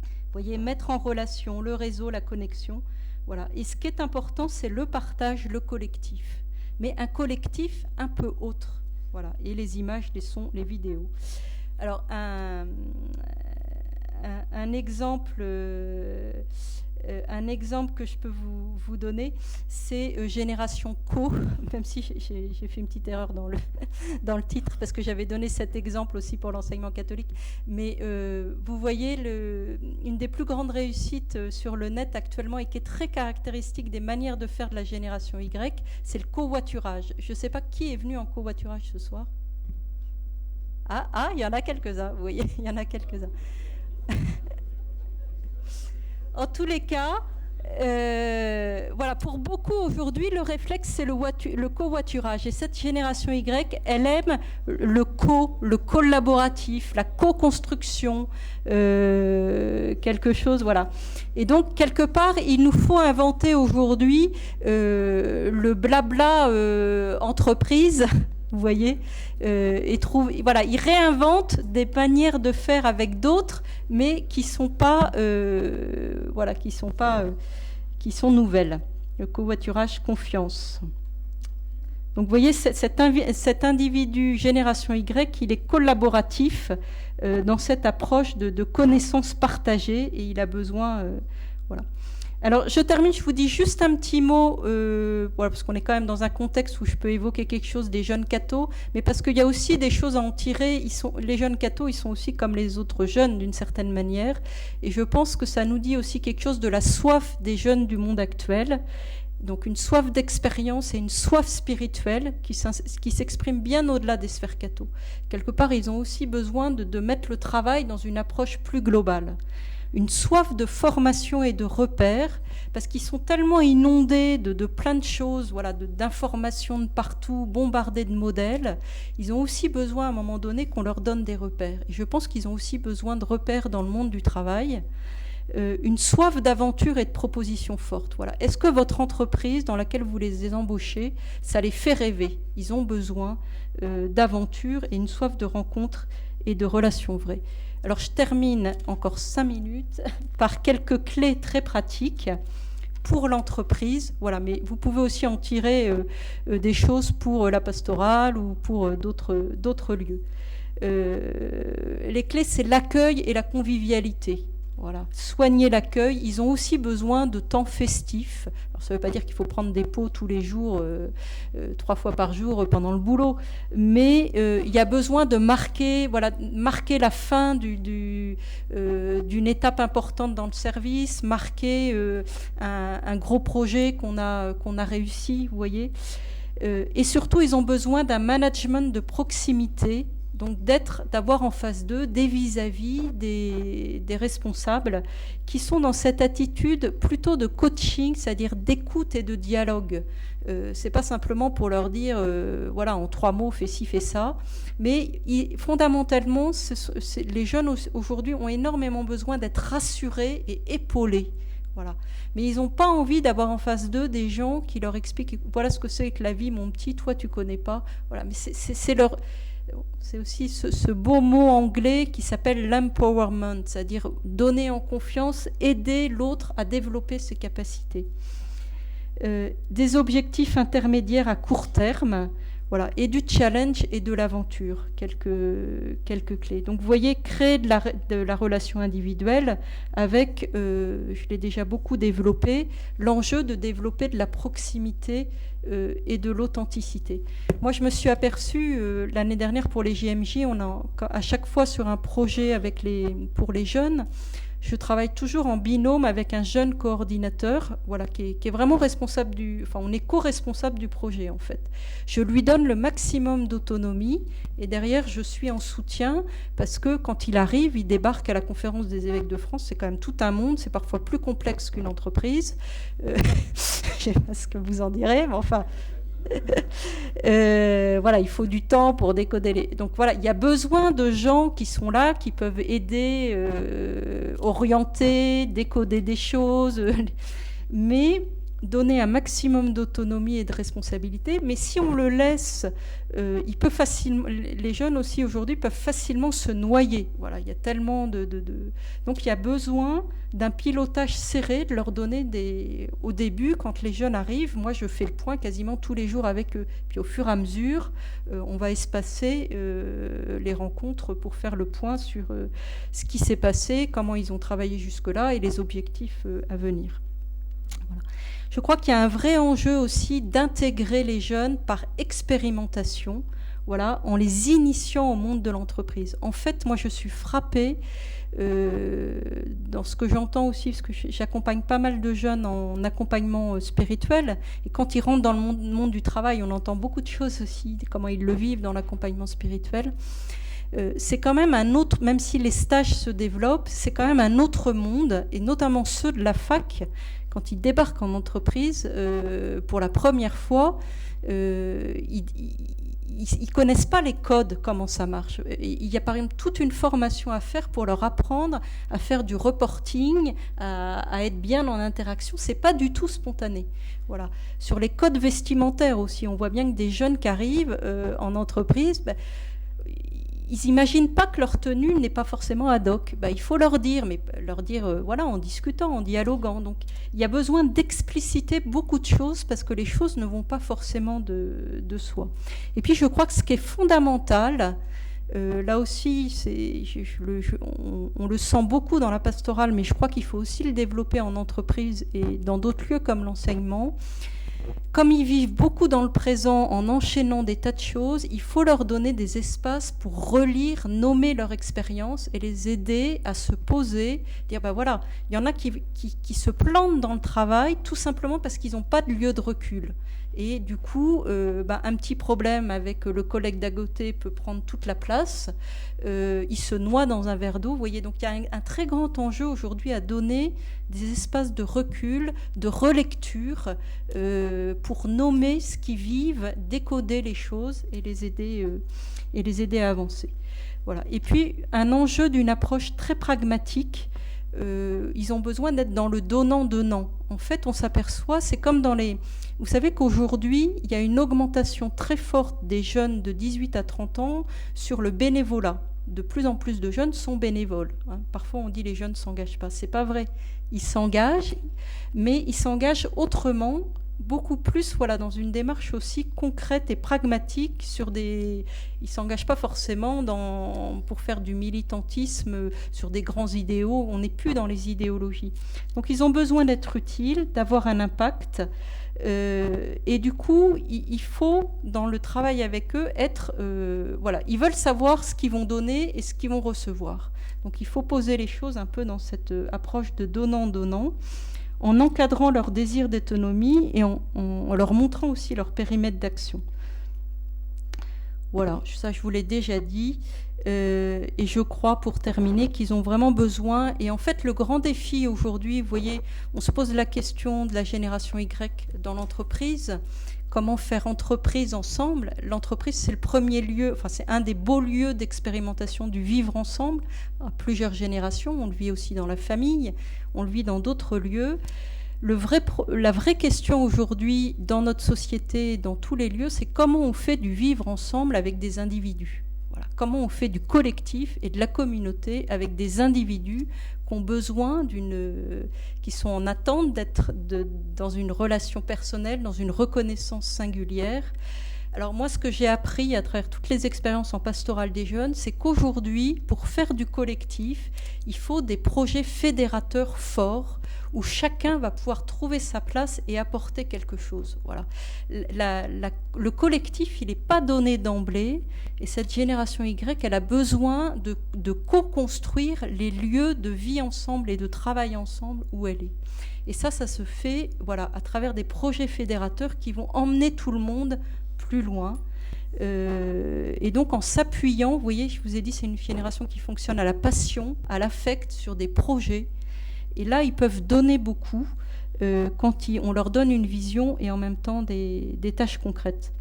Vous voyez, mettre en relation le réseau, la connexion. Voilà. Et ce qui est important, c'est le partage, le collectif. Mais un collectif un peu autre. Voilà. Et les images, les sons, les vidéos. Alors, un exemple... un exemple que je peux vous donner, c'est Génération Co, même si j'ai fait une petite erreur dans le titre, parce que j'avais donné cet exemple aussi pour l'enseignement catholique. Mais vous voyez, une des plus grandes réussites sur le net actuellement et qui est très caractéristique des manières de faire de la génération Y, c'est le covoiturage. Je ne sais pas qui est venu en covoiturage ce soir. Ah, il y en a quelques-uns, vous voyez, il y en a quelques-uns. En tous les cas, Voilà, pour beaucoup aujourd'hui, le réflexe, c'est le covoiturage. Et cette génération Y, elle aime le collaboratif, la co-construction, quelque chose, voilà. Et donc, quelque part, il nous faut inventer aujourd'hui le blabla entreprise, vous voyez, et voilà, ils réinventent des manières de faire avec d'autres, mais qui sont pas, voilà, qui sont nouvelles. Le covoiturage confiance. Donc vous voyez, cet individu génération Y, il est collaboratif dans cette approche de connaissances partagées et il a besoin... voilà. Alors je termine, je vous dis juste un petit mot, voilà, parce qu'on est quand même dans un contexte où je peux évoquer quelque chose des jeunes cathos, mais parce qu'il y a aussi des choses à en tirer. Les jeunes cathos, ils sont aussi comme les autres jeunes d'une certaine manière, et je pense que ça nous dit aussi quelque chose de la soif des jeunes du monde actuel, donc une soif d'expérience et une soif spirituelle qui s'exprime bien au-delà des sphères cathos. Quelque part, ils ont aussi besoin de mettre le travail dans une approche plus globale. Une soif de formation et de repères, parce qu'ils sont tellement inondés de plein de choses, voilà, d'informations de partout, bombardés de modèles. Ils ont aussi besoin à un moment donné qu'on leur donne des repères. Et je pense qu'ils ont aussi besoin de repères dans le monde du travail, une soif d'aventure et de propositions fortes. Voilà. Est-ce que votre entreprise dans laquelle vous les embauchez, ça les fait rêver? Ils ont besoin d'aventure et une soif de rencontres et de relations vraies. Alors je termine encore 5 minutes par quelques clés très pratiques pour l'entreprise. Voilà, mais vous pouvez aussi en tirer des choses pour la pastorale ou pour d'autres lieux. Les clés, c'est l'accueil et la convivialité. Voilà. Soigner l'accueil. Ils ont aussi besoin de temps festif. Alors, ça ne veut pas dire qu'il faut prendre des pots tous les jours, 3 fois par jour pendant le boulot, mais il y a besoin de marquer la fin d'une étape importante dans le service, marquer un gros projet qu'on a réussi, vous voyez. Et surtout, ils ont besoin d'un management de proximité. Donc d'avoir en face d'eux des vis-à-vis, des responsables qui sont dans cette attitude plutôt de coaching, c'est-à-dire d'écoute et de dialogue. C'est pas simplement pour leur dire, voilà, en 3 mots, fais ci, fais ça. Mais fondamentalement, les jeunes aujourd'hui ont énormément besoin d'être rassurés et épaulés. Voilà. Mais ils n'ont pas envie d'avoir en face d'eux des gens qui leur expliquent, voilà ce que c'est que la vie, mon petit, toi tu connais pas. Voilà. Mais c'est aussi ce beau mot anglais qui s'appelle l'empowerment, c'est-à-dire donner en confiance, aider l'autre à développer ses capacités. Des objectifs intermédiaires à court terme, voilà, et du challenge et de l'aventure, quelques clés. Donc vous voyez, créer de la relation individuelle avec, je l'ai déjà beaucoup développé, l'enjeu de développer de la proximité et de l'authenticité. Moi, je me suis aperçue l'année dernière pour les JMJ, à chaque fois sur un projet pour les jeunes, je travaille toujours en binôme avec un jeune coordinateur, voilà, qui est vraiment responsable on est co-responsable du projet en fait. Je lui donne le maximum d'autonomie et derrière je suis en soutien parce que quand il arrive, il débarque à la conférence des évêques de France, c'est quand même tout un monde, c'est parfois plus complexe qu'une entreprise. Je sais pas ce que vous en direz, mais enfin... voilà, il faut du temps pour décoder donc voilà, il y a besoin de gens qui sont là, qui peuvent aider, orienter, décoder des choses, mais donner un maximum d'autonomie et de responsabilité. Mais si on le laisse, il peut facilement, les jeunes aussi aujourd'hui peuvent facilement se noyer. Voilà, il y a tellement donc il y a besoin d'un pilotage serré, de leur donner au début, quand les jeunes arrivent, moi je fais le point quasiment tous les jours avec eux. Puis au fur et à mesure, on va espacer les rencontres pour faire le point sur ce qui s'est passé, comment ils ont travaillé jusque-là et les objectifs à venir. Voilà. Je crois qu'il y a un vrai enjeu aussi d'intégrer les jeunes par expérimentation, voilà, en les initiant au monde de l'entreprise. En fait, moi, je suis frappée dans ce que j'entends aussi, parce que j'accompagne pas mal de jeunes en accompagnement spirituel, et quand ils rentrent dans le monde du travail, on entend beaucoup de choses aussi, comment ils le vivent dans l'accompagnement spirituel. c'est quand même un autre, même si les stages se développent, c'est quand même un autre monde, et notamment ceux de la fac, quand ils débarquent en entreprise pour la première fois, ils ne connaissent pas les codes, comment ça marche. Il y a par exemple toute une formation à faire pour leur apprendre à faire du reporting, à être bien en interaction. C'est pas du tout spontané. Voilà. Sur les codes vestimentaires aussi, on voit bien que des jeunes qui arrivent en entreprise, ils n'imaginent pas que leur tenue n'est pas forcément ad hoc. Il faut leur dire, mais leur dire voilà, en discutant, en dialoguant. Donc il y a besoin d'expliciter beaucoup de choses parce que les choses ne vont pas forcément de soi. Et puis je crois que ce qui est fondamental, là aussi, on le sent beaucoup dans la pastorale, mais je crois qu'il faut aussi le développer en entreprise et dans d'autres lieux comme l'enseignement. Comme ils vivent beaucoup dans le présent en enchaînant des tas de choses, il faut leur donner des espaces pour relire, nommer leur expérience et les aider à se poser, dire voilà, il y en a qui se plantent dans le travail tout simplement parce qu'ils n'ont pas de lieu de recul. Et du coup, un petit problème avec le collègue d'à côté peut prendre toute la place. Il se noie dans un verre d'eau. Vous voyez, donc il y a un très grand enjeu aujourd'hui à donner des espaces de recul, de relecture, pour nommer ce qu'ils vivent, décoder les choses et les aider à avancer. Voilà. Et puis, un enjeu d'une approche très pragmatique. Ils ont besoin d'être dans le donnant-donnant. En fait, on s'aperçoit, c'est comme dans les... Vous savez qu'aujourd'hui, il y a une augmentation très forte des jeunes de 18 à 30 ans sur le bénévolat. De plus en plus de jeunes sont bénévoles. Parfois, on dit les jeunes ne s'engagent pas. C'est pas vrai. Ils s'engagent, mais ils s'engagent autrement, beaucoup plus dans une démarche aussi concrète et pragmatique sur des... Ils ne s'engagent pas forcément pour faire du militantisme sur des grands idéaux. On n'est plus dans les idéologies. Donc ils ont besoin d'être utiles, d'avoir un impact. Et du coup, il faut, dans le travail avec eux, être... ils veulent savoir ce qu'ils vont donner et ce qu'ils vont recevoir. Donc il faut poser les choses un peu dans cette approche de donnant-donnant, en encadrant leur désir d'autonomie et en leur montrant aussi leur périmètre d'action. Voilà, ça je vous l'ai déjà dit. Et je crois, pour terminer, qu'ils ont vraiment besoin. Et en fait, le grand défi aujourd'hui, vous voyez, on se pose la question de la génération Y dans l'entreprise. Comment faire entreprise ensemble ? L'entreprise, c'est le premier lieu, c'est un des beaux lieux d'expérimentation du vivre ensemble à plusieurs générations. On le vit aussi dans la famille, on le vit dans d'autres lieux. La vraie question aujourd'hui dans notre société, dans tous les lieux, c'est comment on fait du vivre ensemble avec des individus. Voilà. Comment on fait du collectif et de la communauté avec des individus qui ont besoin qui sont en attente d'être dans une relation personnelle, dans une reconnaissance singulière. Alors moi, ce que j'ai appris à travers toutes les expériences en pastorale des jeunes, c'est qu'aujourd'hui, pour faire du collectif, il faut des projets fédérateurs forts où chacun va pouvoir trouver sa place et apporter quelque chose. Voilà. Le collectif, il n'est pas donné d'emblée, et cette génération Y, elle a besoin de co-construire les lieux de vie ensemble et de travail ensemble où elle est. Et ça se fait à travers des projets fédérateurs qui vont emmener tout le monde plus loin. Et donc en s'appuyant, vous voyez, je vous ai dit, c'est une génération qui fonctionne à la passion, à l'affect, sur des projets. Et là, ils peuvent donner beaucoup quand on leur donne une vision et en même temps des tâches concrètes.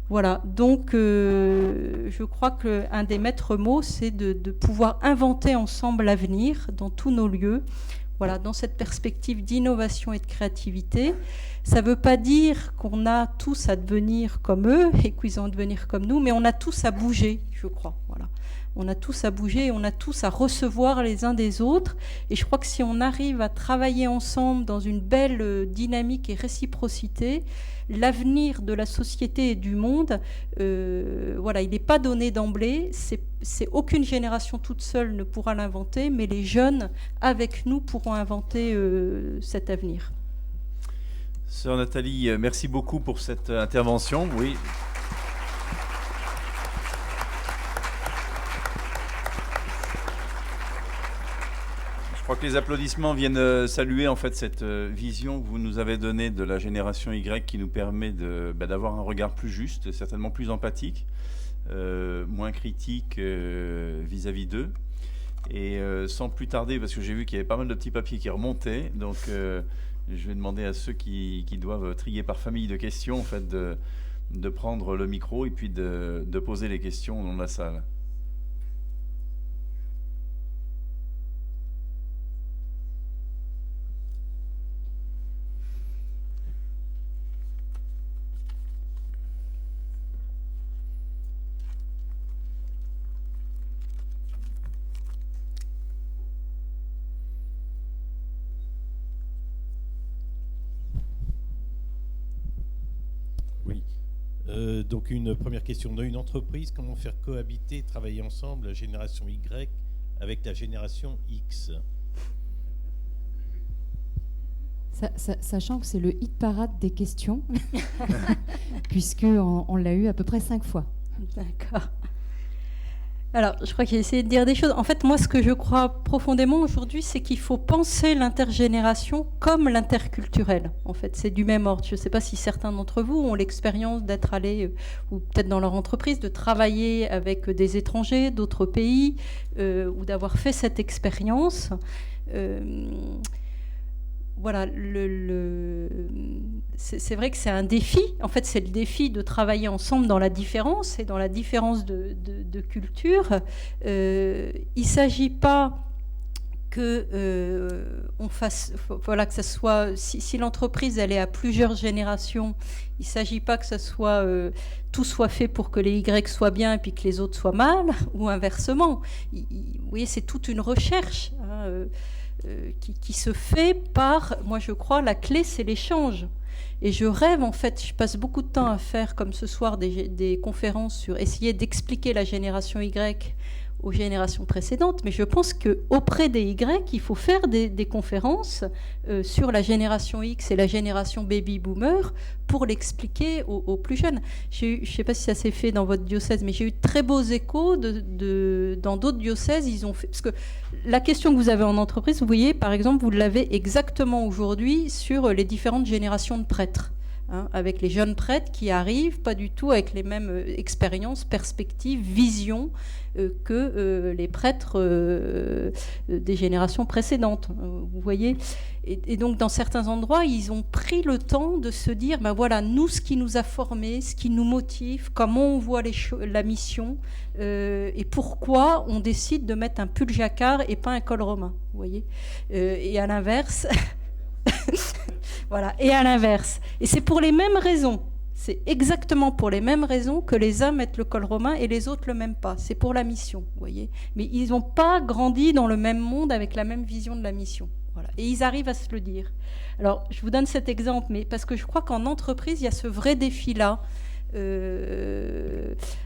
Voilà, donc je crois qu'un des maîtres mots, c'est de pouvoir inventer ensemble l'avenir dans tous nos lieux, dans cette perspective d'innovation et de créativité. Ça ne veut pas dire qu'on a tous à devenir comme eux et qu'ils ont à devenir comme nous, mais on a tous à bouger, je crois. Voilà. On a tous à bouger et on a tous à recevoir les uns des autres. Et je crois que si on arrive à travailler ensemble dans une belle dynamique et réciprocité, l'avenir de la société et du monde, il n'est pas donné d'emblée. C'est aucune génération toute seule ne pourra l'inventer, mais les jeunes, avec nous, pourront inventer cet avenir. Sœur Nathalie, merci beaucoup pour cette intervention. Oui. Je Je crois que les applaudissements viennent saluer en fait cette vision que vous nous avez donnée de la génération Y qui nous permet d'avoir un regard plus juste, certainement plus empathique, moins critique vis-à-vis d'eux. Et sans plus tarder, parce que j'ai vu qu'il y avait pas mal de petits papiers qui remontaient, donc je vais demander à ceux qui doivent trier par famille de questions en fait, de prendre le micro et puis de poser les questions dans la salle. Oui. Donc une première question. Dans une entreprise, comment faire cohabiter, travailler ensemble la génération Y avec la génération X ? Sachant que c'est le hit parade des questions, puisqu'on l'a eu à peu près 5 fois. D'accord. Alors, je crois que j'ai essayé de dire des choses. En fait, moi, ce que je crois profondément aujourd'hui, c'est qu'il faut penser l'intergénération comme l'interculturel. En fait, c'est du même ordre. Je ne sais pas si certains d'entre vous ont l'expérience d'être allés, ou peut-être dans leur entreprise, de travailler avec des étrangers d'autres pays, ou d'avoir fait cette expérience. Voilà, c'est vrai que c'est un défi. En fait, c'est le défi de travailler ensemble dans la différence et dans la différence de culture. Il ne s'agit pas que on fasse, voilà, que ça soit. Si l'entreprise elle est à plusieurs générations, il ne s'agit pas que ça soit tout soit fait pour que les Y soient bien et puis que les autres soient mal, ou inversement. Vous voyez, c'est toute une recherche. Qui se fait par, moi je crois, la clé c'est l'échange. Et je rêve en fait, je passe beaucoup de temps à faire comme ce soir des conférences sur essayer d'expliquer la génération Y aux générations précédentes, mais je pense qu'auprès des Y, il faut faire des conférences sur la génération X et la génération baby-boomer pour l'expliquer aux plus jeunes. Je ne sais pas si ça s'est fait dans votre diocèse, mais j'ai eu de très beaux échos dans d'autres diocèses. Ils ont fait, parce que la question que vous avez en entreprise, vous voyez, par exemple, vous l'avez exactement aujourd'hui sur les différentes générations de prêtres. Avec les jeunes prêtres qui arrivent, pas du tout avec les mêmes expériences, perspectives, visions que les prêtres des générations précédentes. Vous voyez ? Et donc, dans certains endroits, ils ont pris le temps de se dire, ben voilà, nous, ce qui nous a formés, ce qui nous motive, comment on voit la mission, et pourquoi on décide de mettre un pull jacquard et pas un col romain. Vous voyez ? Et à l'inverse... Voilà, et à l'inverse. Et c'est pour les mêmes raisons. C'est exactement pour les mêmes raisons que les uns mettent le col romain et les autres le même pas. C'est pour la mission, vous voyez. Mais ils n'ont pas grandi dans le même monde avec la même vision de la mission. Voilà. Et ils arrivent à se le dire. Alors, je vous donne cet exemple, mais parce que je crois qu'en entreprise, il y a ce vrai défi-là.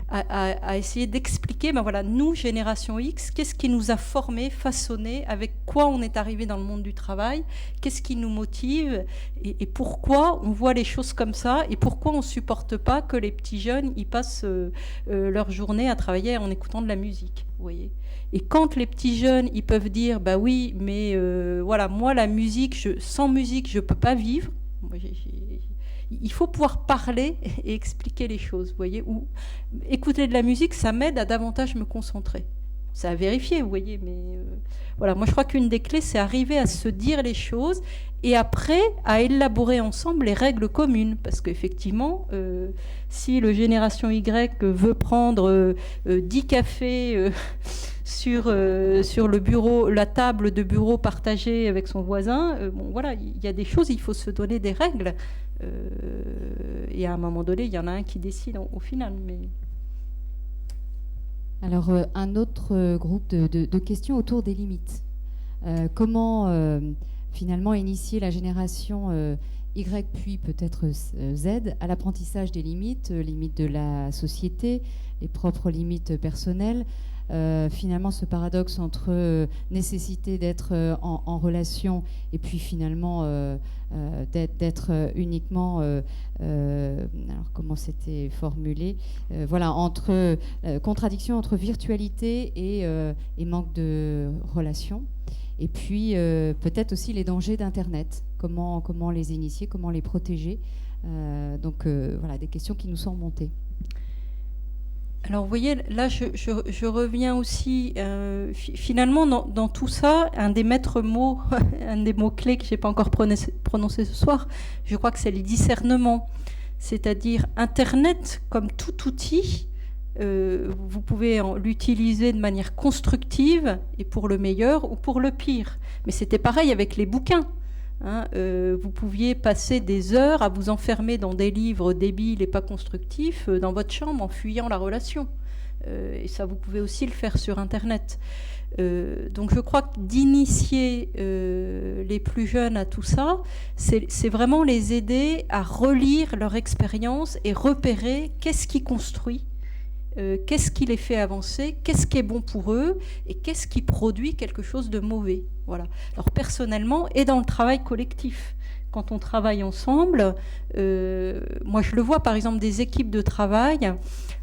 À essayer d'expliquer, ben voilà, nous, génération X, qu'est-ce qui nous a formés, façonnés, avec quoi on est arrivé dans le monde du travail, qu'est-ce qui nous motive, et pourquoi on voit les choses comme ça, et pourquoi on ne supporte pas que les petits jeunes ils passent leur journée à travailler en écoutant de la musique, vous voyez. Et quand les petits jeunes ils peuvent dire, bah oui, mais voilà, moi la musique, sans musique je peux pas vivre. Moi, il faut pouvoir parler et expliquer les choses, vous voyez. Ou écouter de la musique, ça m'aide à davantage me concentrer. C'est à vérifier, vous voyez, mais voilà. Moi, je crois qu'une des clés, c'est arriver à se dire les choses et après à élaborer ensemble les règles communes, parce qu'effectivement, si le génération Y veut prendre 10 cafés sur le bureau, la table de bureau partagée avec son voisin, bon, voilà, il y a des choses, il faut se donner des règles. Et à un moment donné, il y en a un qui décide au final. Mais... Alors, un autre groupe de questions autour des limites. Comment, finalement, initier la génération Y, puis peut-être Z, à l'apprentissage des limites de la société, les propres limites personnelles. Finalement, ce paradoxe entre nécessité d'être en relation et puis finalement d'être uniquement, alors comment c'était formulé, voilà, contradiction entre virtualité et manque de relation. Et puis peut-être aussi les dangers d'Internet, comment les initier, comment les protéger. Donc voilà, des questions qui nous sont remontées. Alors vous voyez, là je reviens aussi, finalement dans tout ça, un des maîtres mots, un des mots-clés que je n'ai pas encore prononcé ce soir, je crois que c'est le discernement. C'est-à-dire Internet, comme tout outil, vous pouvez l'utiliser de manière constructive et pour le meilleur ou pour le pire. Mais c'était pareil avec les bouquins. Vous pouviez passer des heures à vous enfermer dans des livres débiles et pas constructifs dans votre chambre en fuyant la relation. Et ça, vous pouvez aussi le faire sur Internet. Donc je crois que d'initier les plus jeunes à tout ça, c'est vraiment les aider à relire leur expérience et repérer qu'est-ce qui construit, qu'est-ce qui les fait avancer, qu'est-ce qui est bon pour eux et qu'est-ce qui produit quelque chose de mauvais. Voilà. Alors personnellement et dans le travail collectif, quand on travaille ensemble, moi je le vois par exemple des équipes de travail,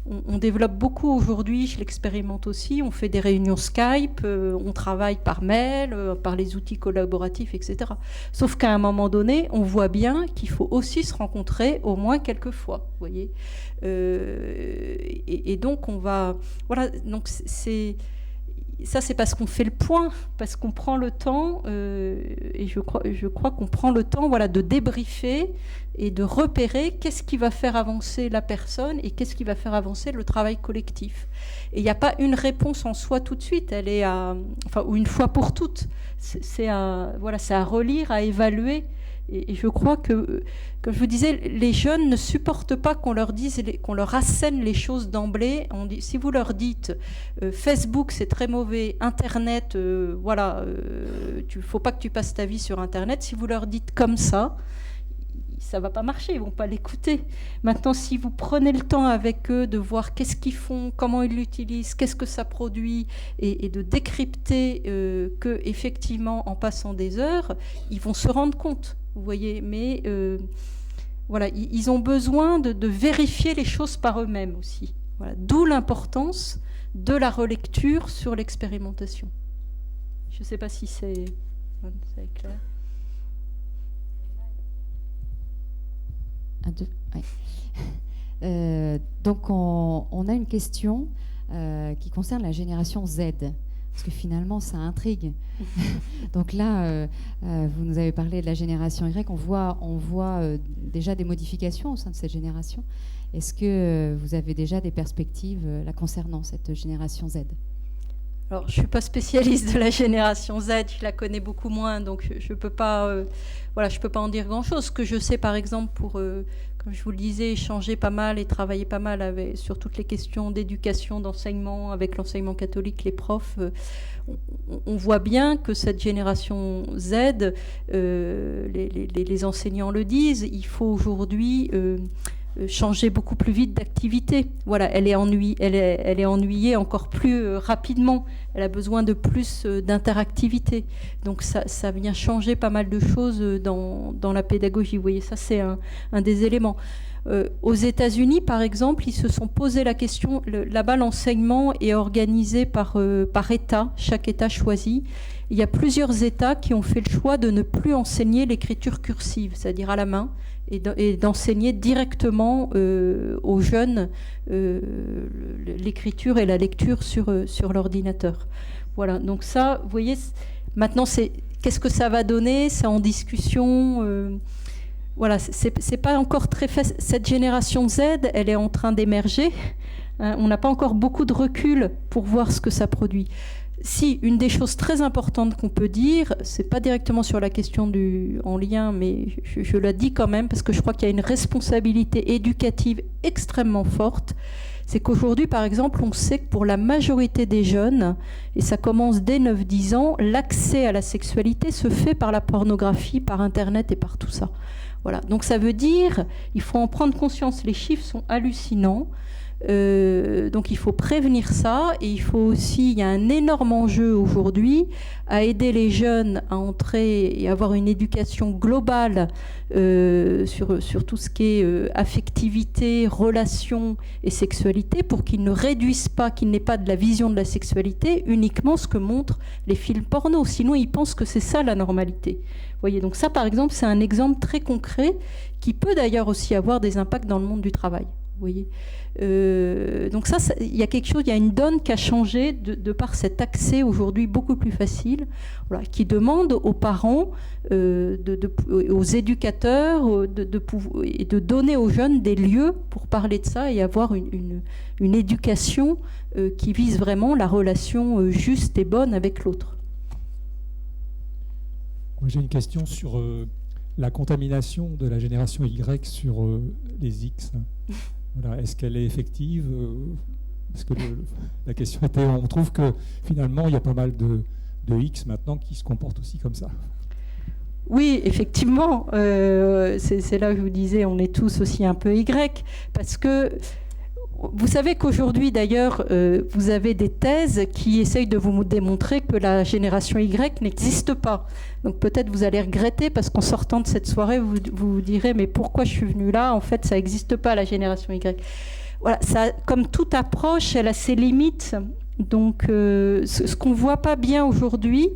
on développe beaucoup aujourd'hui, je l'expérimente aussi, on fait des réunions Skype, on travaille par mail, par les outils collaboratifs, etc. Sauf qu'à un moment donné, on voit bien qu'il faut aussi se rencontrer au moins quelques fois, vous voyez. Et donc on va... Voilà, donc c'est parce qu'on fait le point, parce qu'on prend le temps, et je crois qu'on prend le temps, voilà, de débriefer et de repérer qu'est-ce qui va faire avancer la personne et qu'est-ce qui va faire avancer le travail collectif. Et il n'y a pas une réponse en soi tout de suite, elle est ou une fois pour toutes. C'est à relire, à évaluer. Et je crois que, comme je vous disais, les jeunes ne supportent pas qu'on leur dise, qu'on leur assène les choses d'emblée. Si vous leur dites Facebook c'est très mauvais, Internet, faut pas que tu passes ta vie sur Internet. Si vous leur dites comme ça va pas marcher, ils vont pas l'écouter. Maintenant, si vous prenez le temps avec eux de voir qu'est-ce qu'ils font, comment ils l'utilisent, qu'est-ce que ça produit, et de décrypter que effectivement, en passant des heures, ils vont se rendre compte. Vous voyez, mais voilà, ils ont besoin de vérifier les choses par eux-mêmes aussi. Voilà. D'où l'importance de la relecture sur l'expérimentation. Je ne sais pas si c'est clair. Donc on a une question qui concerne la génération Z, parce que finalement ça intrigue. Donc là, vous nous avez parlé de la génération Y, on voit déjà des modifications au sein de cette génération. Est-ce que vous avez déjà des perspectives la concernant, cette génération Z ? Alors, je ne suis pas spécialiste de la génération Z, je la connais beaucoup moins, donc je ne peux pas en dire grand-chose. Ce que je sais, par exemple, pour, comme je vous le disais, échanger pas mal et travailler pas mal sur toutes les questions d'éducation, d'enseignement, avec l'enseignement catholique, les profs, on voit bien que cette génération Z, les enseignants le disent, il faut aujourd'hui... changer beaucoup plus vite d'activité. Voilà, elle est ennuyée encore plus rapidement. Elle a besoin de plus d'interactivité. Donc ça vient changer pas mal de choses dans la pédagogie. Vous voyez, ça c'est un des éléments. Aux États-Unis, par exemple, ils se sont posé la question. Là-bas, l'enseignement est organisé par État. Chaque État choisit. Il y a plusieurs États qui ont fait le choix de ne plus enseigner l'écriture cursive, c'est-à-dire à la main, et d'enseigner directement aux jeunes l'écriture et la lecture sur l'ordinateur. Voilà, donc ça, vous voyez, maintenant, qu'est-ce que ça va donner ? C'est en discussion. Voilà, c'est pas encore très fait. Cette génération Z, elle est en train d'émerger. On n'a pas encore beaucoup de recul pour voir ce que ça produit. Si, une des choses très importantes qu'on peut dire, c'est pas directement sur la question en lien, mais je la dis quand même, parce que je crois qu'il y a une responsabilité éducative extrêmement forte, c'est qu'aujourd'hui, par exemple, on sait que pour la majorité des jeunes, et ça commence dès 9-10 ans, l'accès à la sexualité se fait par la pornographie, par Internet et par tout ça. Voilà. Donc ça veut dire, il faut en prendre conscience, les chiffres sont hallucinants. Donc il faut prévenir ça, et il faut aussi, il y a un énorme enjeu aujourd'hui à aider les jeunes à entrer et avoir une éducation globale sur tout ce qui est affectivité, relations et sexualité, pour qu'ils ne réduisent pas, qu'ils n'aient pas de la vision de la sexualité uniquement ce que montrent les films porno. Sinon, ils pensent que c'est ça la normalité. Vous voyez, donc ça, par exemple, c'est un exemple très concret qui peut d'ailleurs aussi avoir des impacts dans le monde du travail. Vous voyez. Donc ça, il y a quelque chose, il y a une donne qui a changé de par cet accès aujourd'hui beaucoup plus facile, voilà, qui demande aux parents, aux éducateurs, et de donner aux jeunes des lieux pour parler de ça et avoir une éducation qui vise vraiment la relation juste et bonne avec l'autre. Moi, j'ai une question sur la contamination de la génération Y sur les X. Voilà, est-ce qu'elle est effective? Parce que la question était, on trouve que finalement, il y a pas mal de X maintenant qui se comportent aussi comme ça. Oui, effectivement, c'est là que je vous disais, on est tous aussi un peu Y, parce que vous savez qu'aujourd'hui, d'ailleurs, vous avez des thèses qui essayent de vous démontrer que la génération Y n'existe pas. Donc peut-être vous allez regretter, parce qu'en sortant de cette soirée, vous vous direz, mais pourquoi je suis venue là? En fait, ça n'existe pas, la génération Y. Voilà, ça, comme toute approche, elle a ses limites. Donc ce qu'on ne voit pas bien aujourd'hui,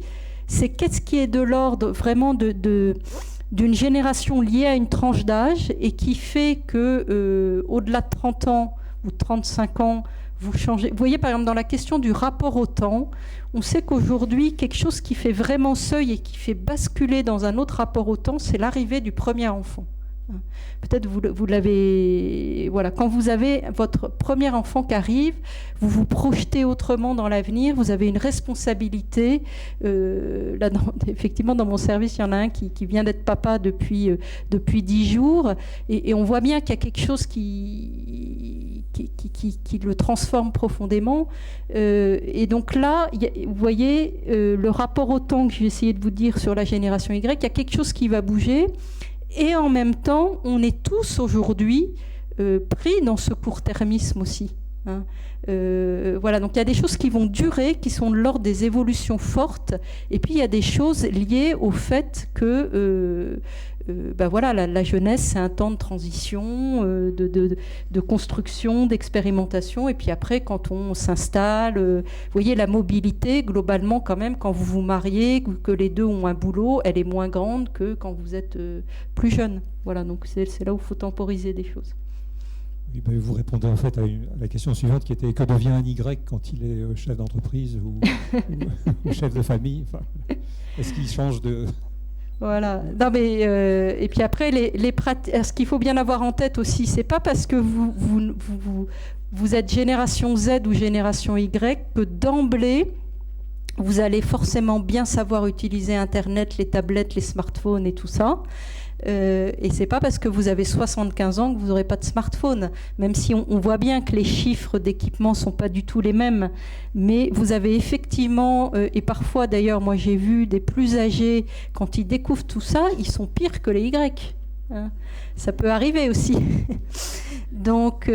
c'est qu'est-ce qui est de l'ordre vraiment d'une génération liée à une tranche d'âge, et qui fait que au-delà de 30 ans, ou 35 ans, vous changez. Vous voyez, par exemple, dans la question du rapport au temps, on sait qu'aujourd'hui, quelque chose qui fait vraiment seuil et qui fait basculer dans un autre rapport au temps, c'est l'arrivée du premier enfant. Peut-être vous l'avez... Voilà, quand vous avez votre premier enfant qui arrive, vous vous projetez autrement dans l'avenir, vous avez une responsabilité. Là, effectivement, dans mon service, il y en a un qui vient d'être papa depuis 10 jours, et on voit bien qu'il y a quelque chose qui le transforme profondément. Et donc là, vous voyez, le rapport au temps que j'ai essayé de vous dire sur la génération Y, il y a quelque chose qui va bouger. Et en même temps, on est tous aujourd'hui pris dans ce court-termisme aussi. Hein. Voilà, donc il y a des choses qui vont durer, qui sont de l'ordre des évolutions fortes, et puis il y a des choses liées au fait que voilà, la jeunesse, c'est un temps de transition, de construction, d'expérimentation, et puis après, quand on s'installe, vous voyez, la mobilité, globalement, quand même, quand vous vous mariez, que les deux ont un boulot, elle est moins grande que quand vous êtes plus jeune. Voilà, donc c'est là où il faut temporiser des choses. Oui, ben vous répondez en fait à la question suivante, qui était, que devient un Y quand il est chef d'entreprise ou chef de famille? Enfin, est-ce qu'il change de... Voilà. Non, mais, et puis après, ce qu'il faut bien avoir en tête aussi, c'est pas parce que vous êtes génération Z ou génération Y que d'emblée, vous allez forcément bien savoir utiliser Internet, les tablettes, les smartphones et tout ça. Et c'est pas parce que vous avez 75 ans que vous n'aurez pas de smartphone, même si on voit bien que les chiffres d'équipement sont pas du tout les mêmes, mais vous avez effectivement, et parfois d'ailleurs moi j'ai vu des plus âgés, quand ils découvrent tout ça, ils sont pires que les Y, hein. Ça peut arriver aussi. Donc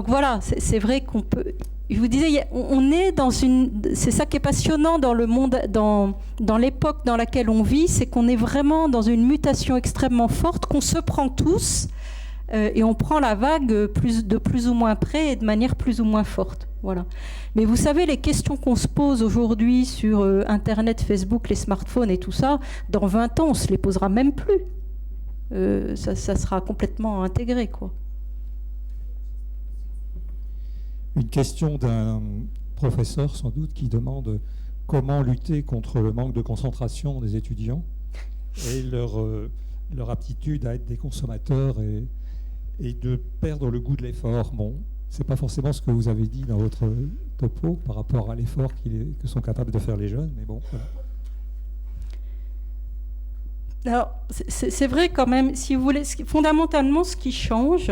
voilà, c'est vrai qu'on peut... Je vous disais, on est dans c'est ça qui est passionnant dans le monde, dans l'époque dans laquelle on vit, c'est qu'on est vraiment dans une mutation extrêmement forte, qu'on se prend tous, et on prend la vague de plus ou moins près et de manière plus ou moins forte. Voilà. Mais vous savez, les questions qu'on se pose aujourd'hui sur Internet, Facebook, les smartphones et tout ça, dans 20 ans, on ne se les posera même plus. Ça sera complètement intégré, quoi. Une question d'un professeur, sans doute, qui demande comment lutter contre le manque de concentration des étudiants et leur aptitude à être des consommateurs et de perdre le goût de l'effort. Bon, c'est pas forcément ce que vous avez dit dans votre topo par rapport à l'effort que sont capables de faire les jeunes, mais bon, voilà. Alors, c'est vrai quand même, si vous voulez, fondamentalement, ce qui change,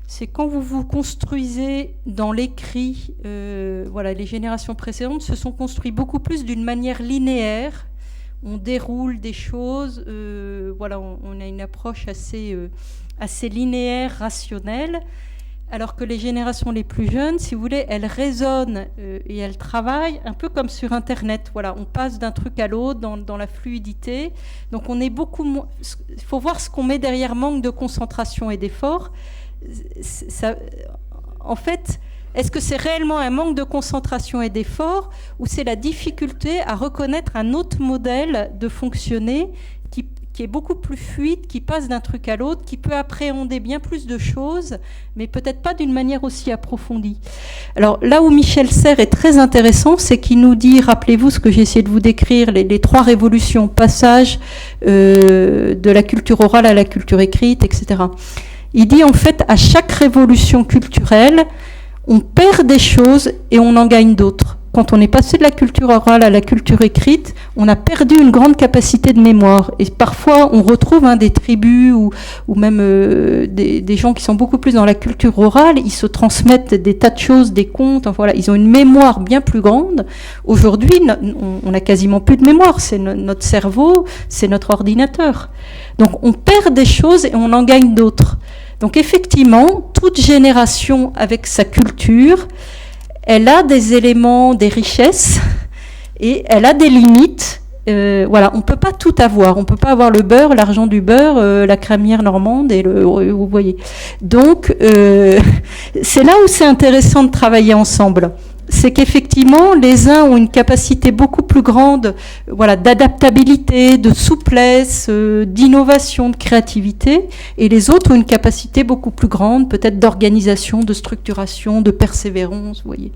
c'est quand vous vous construisez dans l'écrit. Voilà, les générations précédentes se sont construites beaucoup plus d'une manière linéaire. On déroule des choses. Voilà, on a une approche assez assez linéaire, rationnel, alors que les générations les plus jeunes, si vous voulez, elles raisonnent et elles travaillent un peu comme sur Internet. Voilà, on passe d'un truc à l'autre dans la fluidité. Donc on est beaucoup moins... Il faut voir ce qu'on met derrière manque de concentration et d'effort. En fait, est-ce que c'est réellement un manque de concentration et d'effort ou c'est la difficulté à reconnaître un autre modèle de fonctionner qui est beaucoup plus fluide, qui passe d'un truc à l'autre, qui peut appréhender bien plus de choses, mais peut-être pas d'une manière aussi approfondie. Alors là où Michel Serres est très intéressant, c'est qu'il nous dit, rappelez-vous ce que j'ai essayé de vous décrire, les 3 révolutions, passage de la culture orale à la culture écrite, etc. Il dit en fait, à chaque révolution culturelle, on perd des choses et on en gagne d'autres. Quand on est passé de la culture orale à la culture écrite, on a perdu une grande capacité de mémoire. Et parfois, on retrouve des tribus ou même des gens qui sont beaucoup plus dans la culture orale. Ils se transmettent des tas de choses, des contes. Enfin, voilà, ils ont une mémoire bien plus grande. Aujourd'hui, on n'a quasiment plus de mémoire. C'est notre cerveau, c'est notre ordinateur. Donc, on perd des choses et on en gagne d'autres. Donc, effectivement, toute génération avec sa culture, elle a des éléments, des richesses, et elle a des limites. Voilà, on ne peut pas tout avoir. On ne peut pas avoir le beurre, l'argent du beurre, la crémière normande, vous voyez. Donc, c'est là où c'est intéressant de travailler ensemble. C'est qu'effectivement, les uns ont une capacité beaucoup plus grande, voilà, d'adaptabilité, de souplesse, d'innovation, de créativité, et les autres ont une capacité beaucoup plus grande, peut-être d'organisation, de structuration, de persévérance, vous voyez.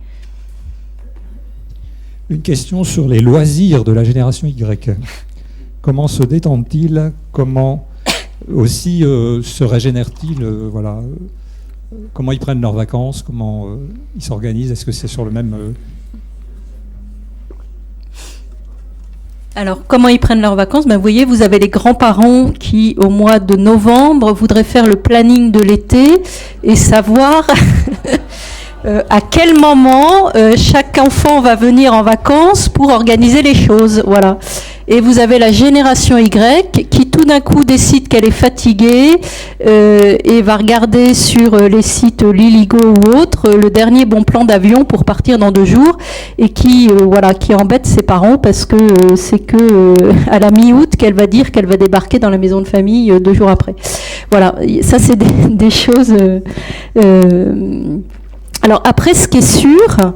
Une question sur les loisirs de la génération Y. Comment se détendent-ils? Comment aussi se régénèrent-ils? Voilà. Comment ils prennent leurs vacances? Comment ils s'organisent? Est-ce que c'est sur le même... Alors, comment ils prennent leurs vacances? Vous voyez, vous avez les grands-parents qui, au mois de novembre, voudraient faire le planning de l'été et savoir à quel moment chaque enfant va venir en vacances pour organiser les choses. Voilà. Et vous avez la génération Y qui tout d'un coup décide qu'elle est fatiguée et va regarder sur les sites Liligo ou autres le dernier bon plan d'avion pour partir dans 2 jours et qui embête ses parents parce que c'est que à la mi-août qu'elle va dire qu'elle va débarquer dans la maison de famille 2 jours après. Voilà, ça c'est des choses... Alors après, ce qui est sûr,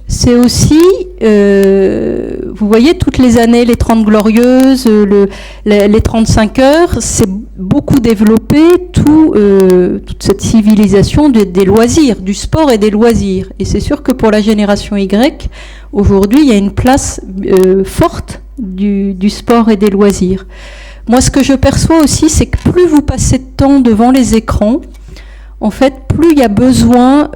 c'est aussi, vous voyez, toutes les années, les 30 glorieuses, les 35 heures, c'est beaucoup développé toute cette civilisation des loisirs, du sport et des loisirs. Et c'est sûr que pour la génération Y, aujourd'hui, il y a une place forte du sport et des loisirs. Moi, ce que je perçois aussi, c'est que plus vous passez de temps devant les écrans, en fait, plus il y a besoin,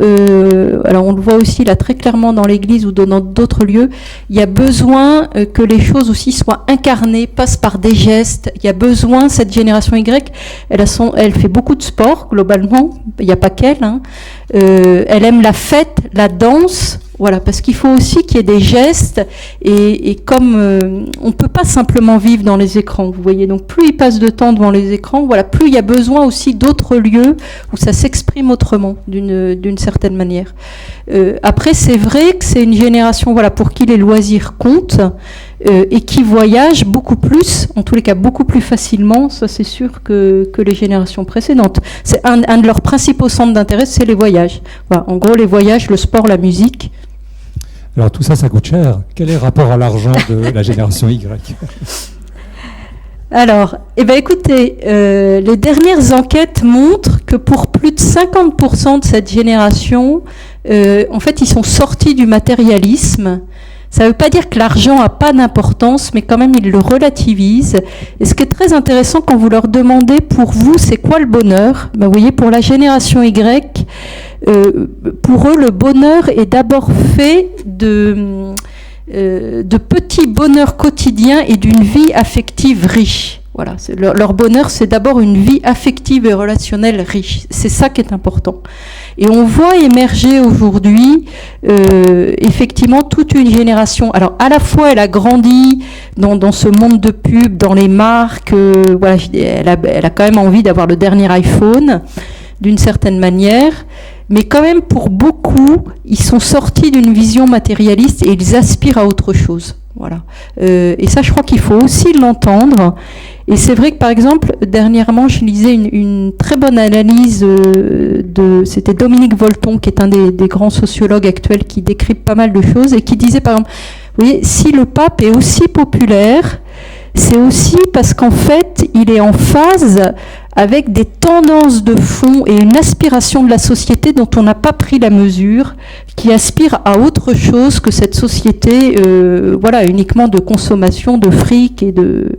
alors on le voit aussi là très clairement dans l'église ou dans d'autres lieux, il y a besoin que les choses aussi soient incarnées, passent par des gestes. Il y a besoin, cette génération Y, elle fait beaucoup de sport globalement, il n'y a pas qu'elle, hein. Elle aime la fête, la danse, voilà, parce qu'il faut aussi qu'il y ait des gestes et comme on ne peut pas simplement vivre dans les écrans, vous voyez, donc plus ils passent de temps devant les écrans, voilà, plus il y a besoin aussi d'autres lieux où ça s'exprime autrement, d'une certaine manière. Après, c'est vrai que c'est une génération, voilà, pour qui les loisirs comptent et qui voyagent beaucoup plus, en tous les cas beaucoup plus facilement, ça c'est sûr que les générations précédentes. C'est un de leurs principaux centres d'intérêt, c'est les voyages. Voilà, en gros, les voyages, le sport, la musique. Alors tout ça, ça coûte cher. Quel est le rapport à l'argent de la génération Y? Alors, écoutez, les dernières enquêtes montrent que pour plus de 50% de cette génération, en fait, ils sont sortis du matérialisme. Ça ne veut pas dire que l'argent n'a pas d'importance, mais quand même, ils le relativisent. Et ce qui est très intéressant, quand vous leur demandez, pour vous, c'est quoi le bonheur? Vous voyez, pour la génération Y, pour eux, le bonheur est d'abord fait de petits bonheurs quotidiens et d'une vie affective riche. Voilà, leur bonheur, c'est d'abord une vie affective et relationnelle riche. C'est ça qui est important. Et on voit émerger aujourd'hui, effectivement, toute une génération. Alors, à la fois, elle a grandi dans ce monde de pub, dans les marques. Voilà, elle a quand même envie d'avoir le dernier iPhone, d'une certaine manière. Mais quand même, pour beaucoup, ils sont sortis d'une vision matérialiste et ils aspirent à autre chose. Voilà. Et ça, je crois qu'il faut aussi l'entendre. Et c'est vrai que, par exemple, dernièrement, je lisais une très bonne analyse c'était Dominique Volton, qui est un des grands sociologues actuels qui décrypte pas mal de choses et qui disait, par exemple, vous voyez, si le pape est aussi populaire, c'est aussi parce qu'en fait, il est en phase avec des tendances de fond et une aspiration de la société dont on n'a pas pris la mesure, qui aspire à autre chose que cette société, voilà, uniquement de consommation, de fric et de.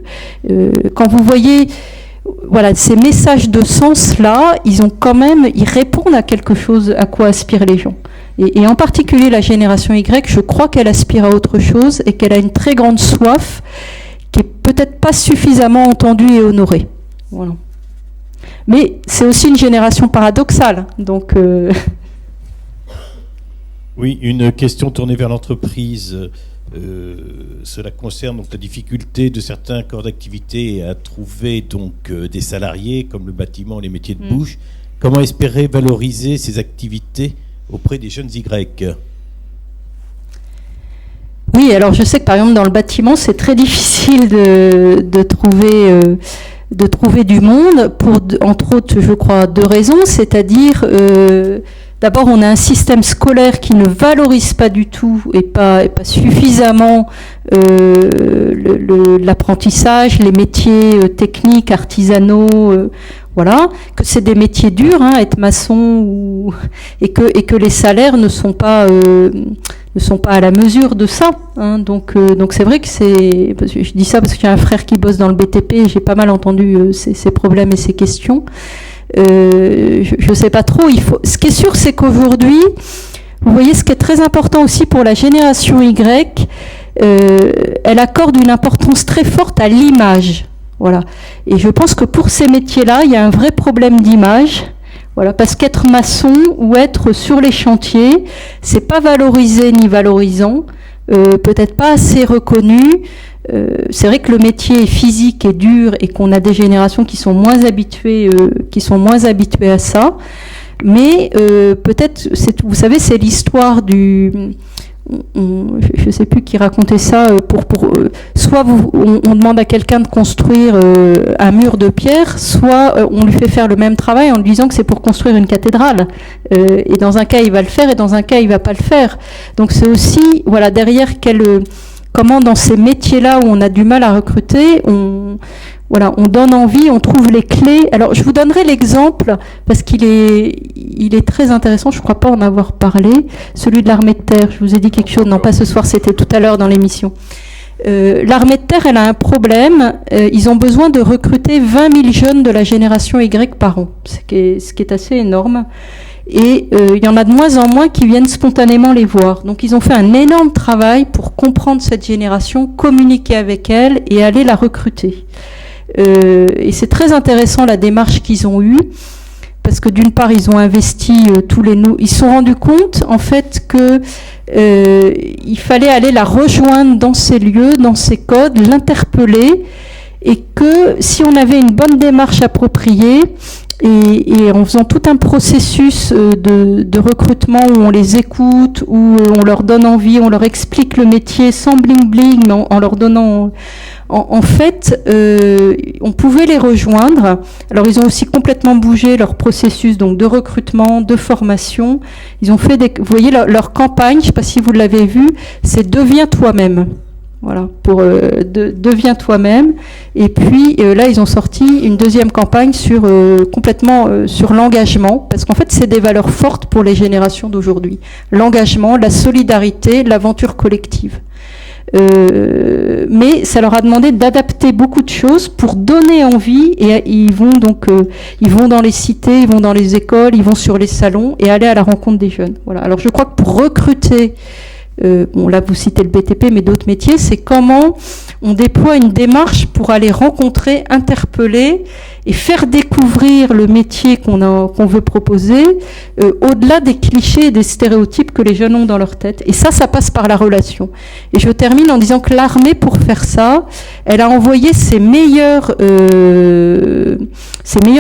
Quand vous voyez, voilà, ces messages de sens-là, ils répondent à quelque chose à quoi aspirent les gens. Et en particulier la génération Y, je crois qu'elle aspire à autre chose et qu'elle a une très grande soif qui est peut-être pas suffisamment entendue et honorée. Voilà. Mais c'est aussi une génération paradoxale. Donc, Oui, une question tournée vers l'entreprise. Cela concerne donc la difficulté de certains corps d'activité à trouver donc des salariés, comme le bâtiment, les métiers de bouche. Comment espérer valoriser ces activités auprès des jeunes Y ? Oui, alors je sais que par exemple dans le bâtiment, c'est très difficile de trouver du monde pour, entre autres, je crois, 2 raisons. C'est-à-dire, d'abord, on a un système scolaire qui ne valorise pas du tout et pas suffisamment l'apprentissage, les métiers techniques, artisanaux, voilà, que c'est des métiers durs, hein, être maçon, et que les salaires ne sont pas à la mesure de ça. Hein, donc c'est vrai que je dis ça parce que j'ai un frère qui bosse dans le BTP et j'ai pas mal entendu ces problèmes et ces questions. Je sais pas trop. Ce qui est sûr, c'est qu'aujourd'hui, vous voyez, ce qui est très important aussi pour la génération Y, elle accorde une importance très forte à l'image. Voilà. Et je pense que pour ces métiers-là, il y a un vrai problème d'image. Voilà, parce qu'être maçon ou être sur les chantiers, c'est pas valorisé ni valorisant, peut-être pas assez reconnu. C'est vrai que le métier est physique et dur et qu'on a des générations qui sont moins habituées à ça. Mais peut-être, vous savez, c'est l'histoire du. Je ne sais plus qui racontait ça. Soit on demande à quelqu'un de construire un mur de pierre, soit on lui fait faire le même travail en lui disant que c'est pour construire une cathédrale. Et dans un cas, il va le faire, et dans un cas, il ne va pas le faire. Donc c'est aussi, voilà, derrière comment dans ces métiers-là où on a du mal à recruter, on donne envie, on trouve les clés. Alors, je vous donnerai l'exemple, parce qu'il est très intéressant, je ne crois pas en avoir parlé, celui de l'armée de terre. Je vous ai dit quelque chose, non pas ce soir, c'était tout à l'heure dans l'émission. L'armée de terre, elle a un problème, ils ont besoin de recruter 20 000 jeunes de la génération Y par an, ce qui est assez énorme. Et il y en a de moins en moins qui viennent spontanément les voir. Donc ils ont fait un énorme travail pour comprendre cette génération, communiquer avec elle et aller la recruter. Et c'est très intéressant la démarche qu'ils ont eue, parce que d'une part ils ont investi ils se sont rendus compte en fait que il fallait aller la rejoindre dans ces lieux, dans ces codes, l'interpeller, et que si on avait une bonne démarche appropriée, et en faisant tout un processus de recrutement où on les écoute, où on leur donne envie, on leur explique le métier sans bling-bling, mais en leur donnant... En fait, on pouvait les rejoindre. Alors, ils ont aussi complètement bougé leur processus donc de recrutement, de formation. Ils ont fait vous voyez, leur campagne, je ne sais pas si vous l'avez vu, c'est « Deviens toi-même ». Voilà, pour deviens toi-même. Et puis là, ils ont sorti une deuxième campagne complètement sur l'engagement, parce qu'en fait, c'est des valeurs fortes pour les générations d'aujourd'hui. L'engagement, la solidarité, l'aventure collective. Mais ça leur a demandé d'adapter beaucoup de choses pour donner envie, et ils vont dans les cités, ils vont dans les écoles, ils vont sur les salons et aller à la rencontre des jeunes. Voilà. Alors je crois que pour recruter, là vous citez le BTP, mais d'autres métiers, c'est comment on déploie une démarche pour aller rencontrer, interpeller et faire découvrir le métier qu'on veut proposer au-delà des clichés et des stéréotypes que les jeunes ont dans leur tête. Et ça passe par la relation. Et je termine en disant que l'armée, pour faire ça, elle a envoyé ses meilleurs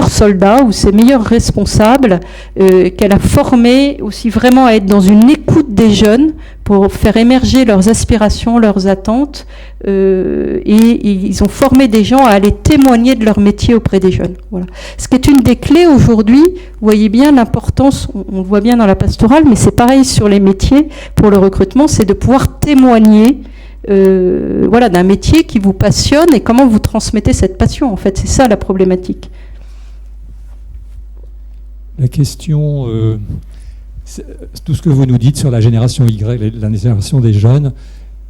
soldats ou ses meilleurs responsables qu'elle a formés aussi vraiment à être dans une écoute des jeunes pour faire émerger leurs aspirations, leurs attentes. Et ils ont formé des gens à aller témoigner de leur métier auprès des jeunes. Voilà. Ce qui est une des clés aujourd'hui, vous voyez bien l'importance, on le voit bien dans la pastorale, mais c'est pareil sur les métiers pour le recrutement, c'est de pouvoir témoigner d'un métier qui vous passionne et comment vous transmettez cette passion. En fait, c'est ça la problématique. La question, tout ce que vous nous dites sur la génération Y, la génération des jeunes,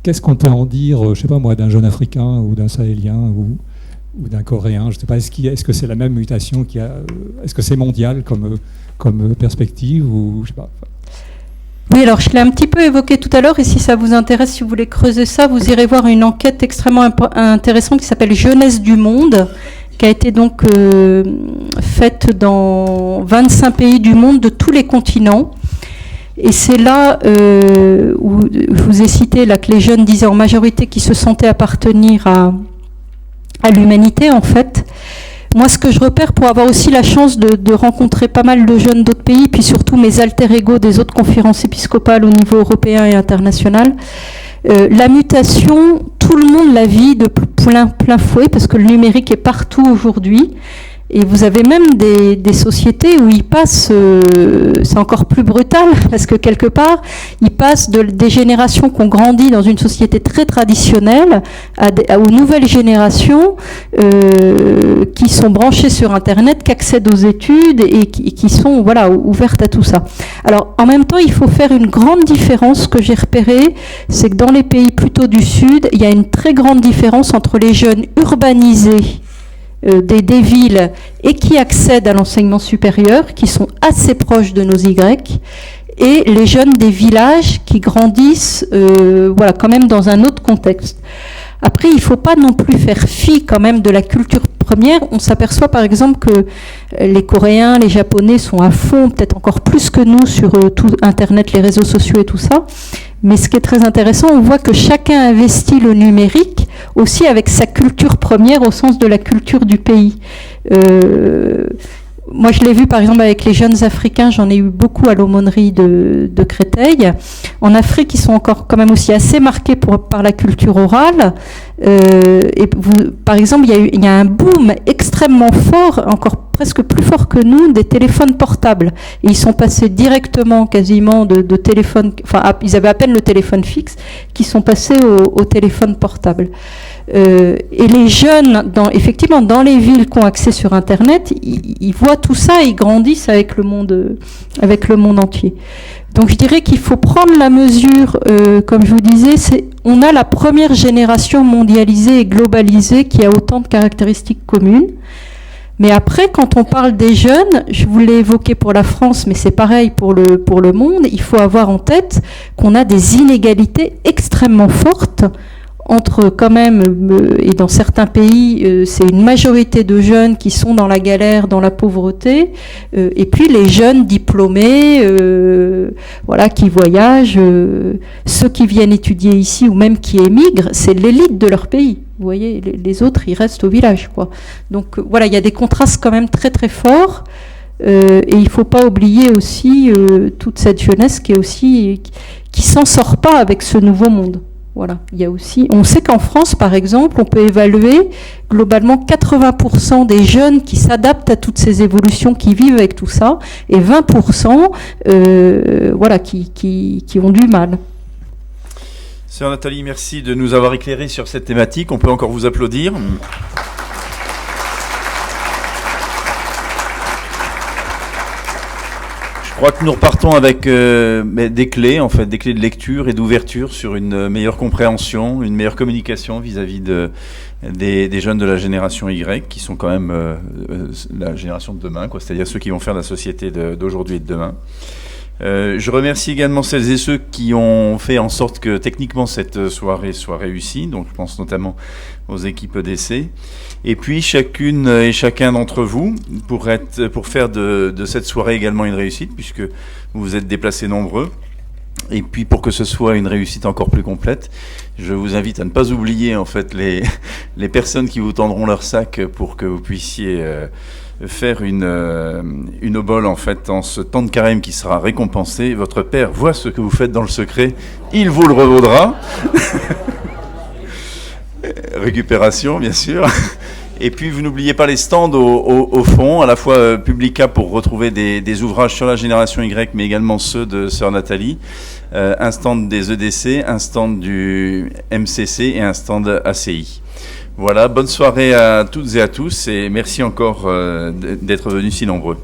qu'est-ce qu'on peut en dire, je ne sais pas moi, d'un jeune Africain ou d'un Sahélien ou d'un Coréen? Je ne sais pas, est-ce que c'est la même mutation qu'il y a, est-ce que c'est mondial comme perspective ou je sais pas. Oui, alors je l'ai un petit peu évoqué tout à l'heure, et si ça vous intéresse, si vous voulez creuser ça, vous irez voir une enquête extrêmement intéressante qui s'appelle Jeunesse du Monde, qui a été donc faite dans 25 pays du monde, de tous les continents. Et c'est là où je vous ai cité là, que les jeunes disaient en majorité qu'ils se sentaient appartenir à l'humanité, en fait. Moi, ce que je repère, pour avoir aussi la chance de rencontrer pas mal de jeunes d'autres pays, puis surtout mes alter-ego des autres conférences épiscopales au niveau européen et international, la mutation, tout le monde la vit de plein fouet, parce que le numérique est partout aujourd'hui. Et vous avez même des sociétés où ils passent, c'est encore plus brutal, parce que quelque part, ils passent des générations qui ont grandi dans une société très traditionnelle aux nouvelles générations qui sont branchées sur Internet, qui accèdent aux études et qui sont ouvertes à tout ça. Alors, en même temps, il faut faire une grande différence. Ce que j'ai repéré, c'est que dans les pays plutôt du Sud, il y a une très grande différence entre les jeunes urbanisés des villes et qui accèdent à l'enseignement supérieur, qui sont assez proches de nos Y, et les jeunes des villages qui grandissent quand même dans un autre contexte. Après, il ne faut pas non plus faire fi quand même de la culture première. On s'aperçoit par exemple que les Coréens, les Japonais sont à fond, peut-être encore plus que nous, sur tout Internet, les réseaux sociaux et tout ça. Mais ce qui est très intéressant, on voit que chacun investit le numérique aussi avec sa culture première au sens de la culture du pays. Moi, je l'ai vu par exemple avec les jeunes Africains, j'en ai eu beaucoup à l'aumônerie de Créteil. En Afrique, ils sont encore quand même aussi assez marqués par la culture orale. Par exemple, il y a un boom extrêmement fort, encore presque plus fort que nous, des téléphones portables. Et ils sont passés directement, quasiment, de téléphone, ils avaient à peine le téléphone fixe, qui sont passés au téléphone portable. Et les jeunes, effectivement, dans les villes qui ont accès sur Internet, ils voient tout ça, ils grandissent avec le monde entier. Donc je dirais qu'il faut prendre la mesure, comme je vous disais, on a la première génération mondialisée et globalisée qui a autant de caractéristiques communes. Mais après, quand on parle des jeunes, je vous l'ai évoqué pour la France, mais c'est pareil pour le monde, il faut avoir en tête qu'on a des inégalités extrêmement fortes entre quand même, et dans certains pays, c'est une majorité de jeunes qui sont dans la galère, dans la pauvreté, et puis les jeunes diplômés, qui voyagent, ceux qui viennent étudier ici ou même qui émigrent, c'est l'élite de leur pays. Vous voyez, les autres, ils restent au village, quoi. Donc il y a des contrastes quand même très très forts, et il ne faut pas oublier aussi toute cette jeunesse qui s'en sort pas avec ce nouveau monde. Voilà, il y a aussi, on sait qu'en France, par exemple, on peut évaluer globalement 80% des jeunes qui s'adaptent à toutes ces évolutions, qui vivent avec tout ça, et 20% qui ont du mal. Sœur Nathalie, merci de nous avoir éclairé sur cette thématique. On peut encore vous applaudir. Je crois que nous repartons avec des clés, en fait, des clés de lecture et d'ouverture sur une meilleure compréhension, une meilleure communication vis-à-vis des jeunes de la génération Y, qui sont quand même la génération de demain, quoi, c'est-à-dire ceux qui vont faire la société d'aujourd'hui et de demain. Je remercie également celles et ceux qui ont fait en sorte que techniquement cette soirée soit réussie. Donc je pense notamment aux équipes d'essai. Et puis chacune et chacun d'entre vous pour faire de cette soirée également une réussite, puisque vous vous êtes déplacés nombreux. Et puis pour que ce soit une réussite encore plus complète, je vous invite à ne pas oublier en fait les personnes qui vous tendront leur sac pour que vous puissiez faire une obole en fait en ce temps de carême qui sera récompensé. Votre Père voit ce que vous faites dans le secret, il vous le revaudra. Récupération bien sûr. Et puis vous n'oubliez pas les stands au fond, à la fois Publica pour retrouver des ouvrages sur la génération Y, mais également ceux de Sœur Nathalie, un stand des EDC, un stand du MCC et un stand ACI. Voilà, bonne soirée à toutes et à tous et merci encore d'être venus si nombreux.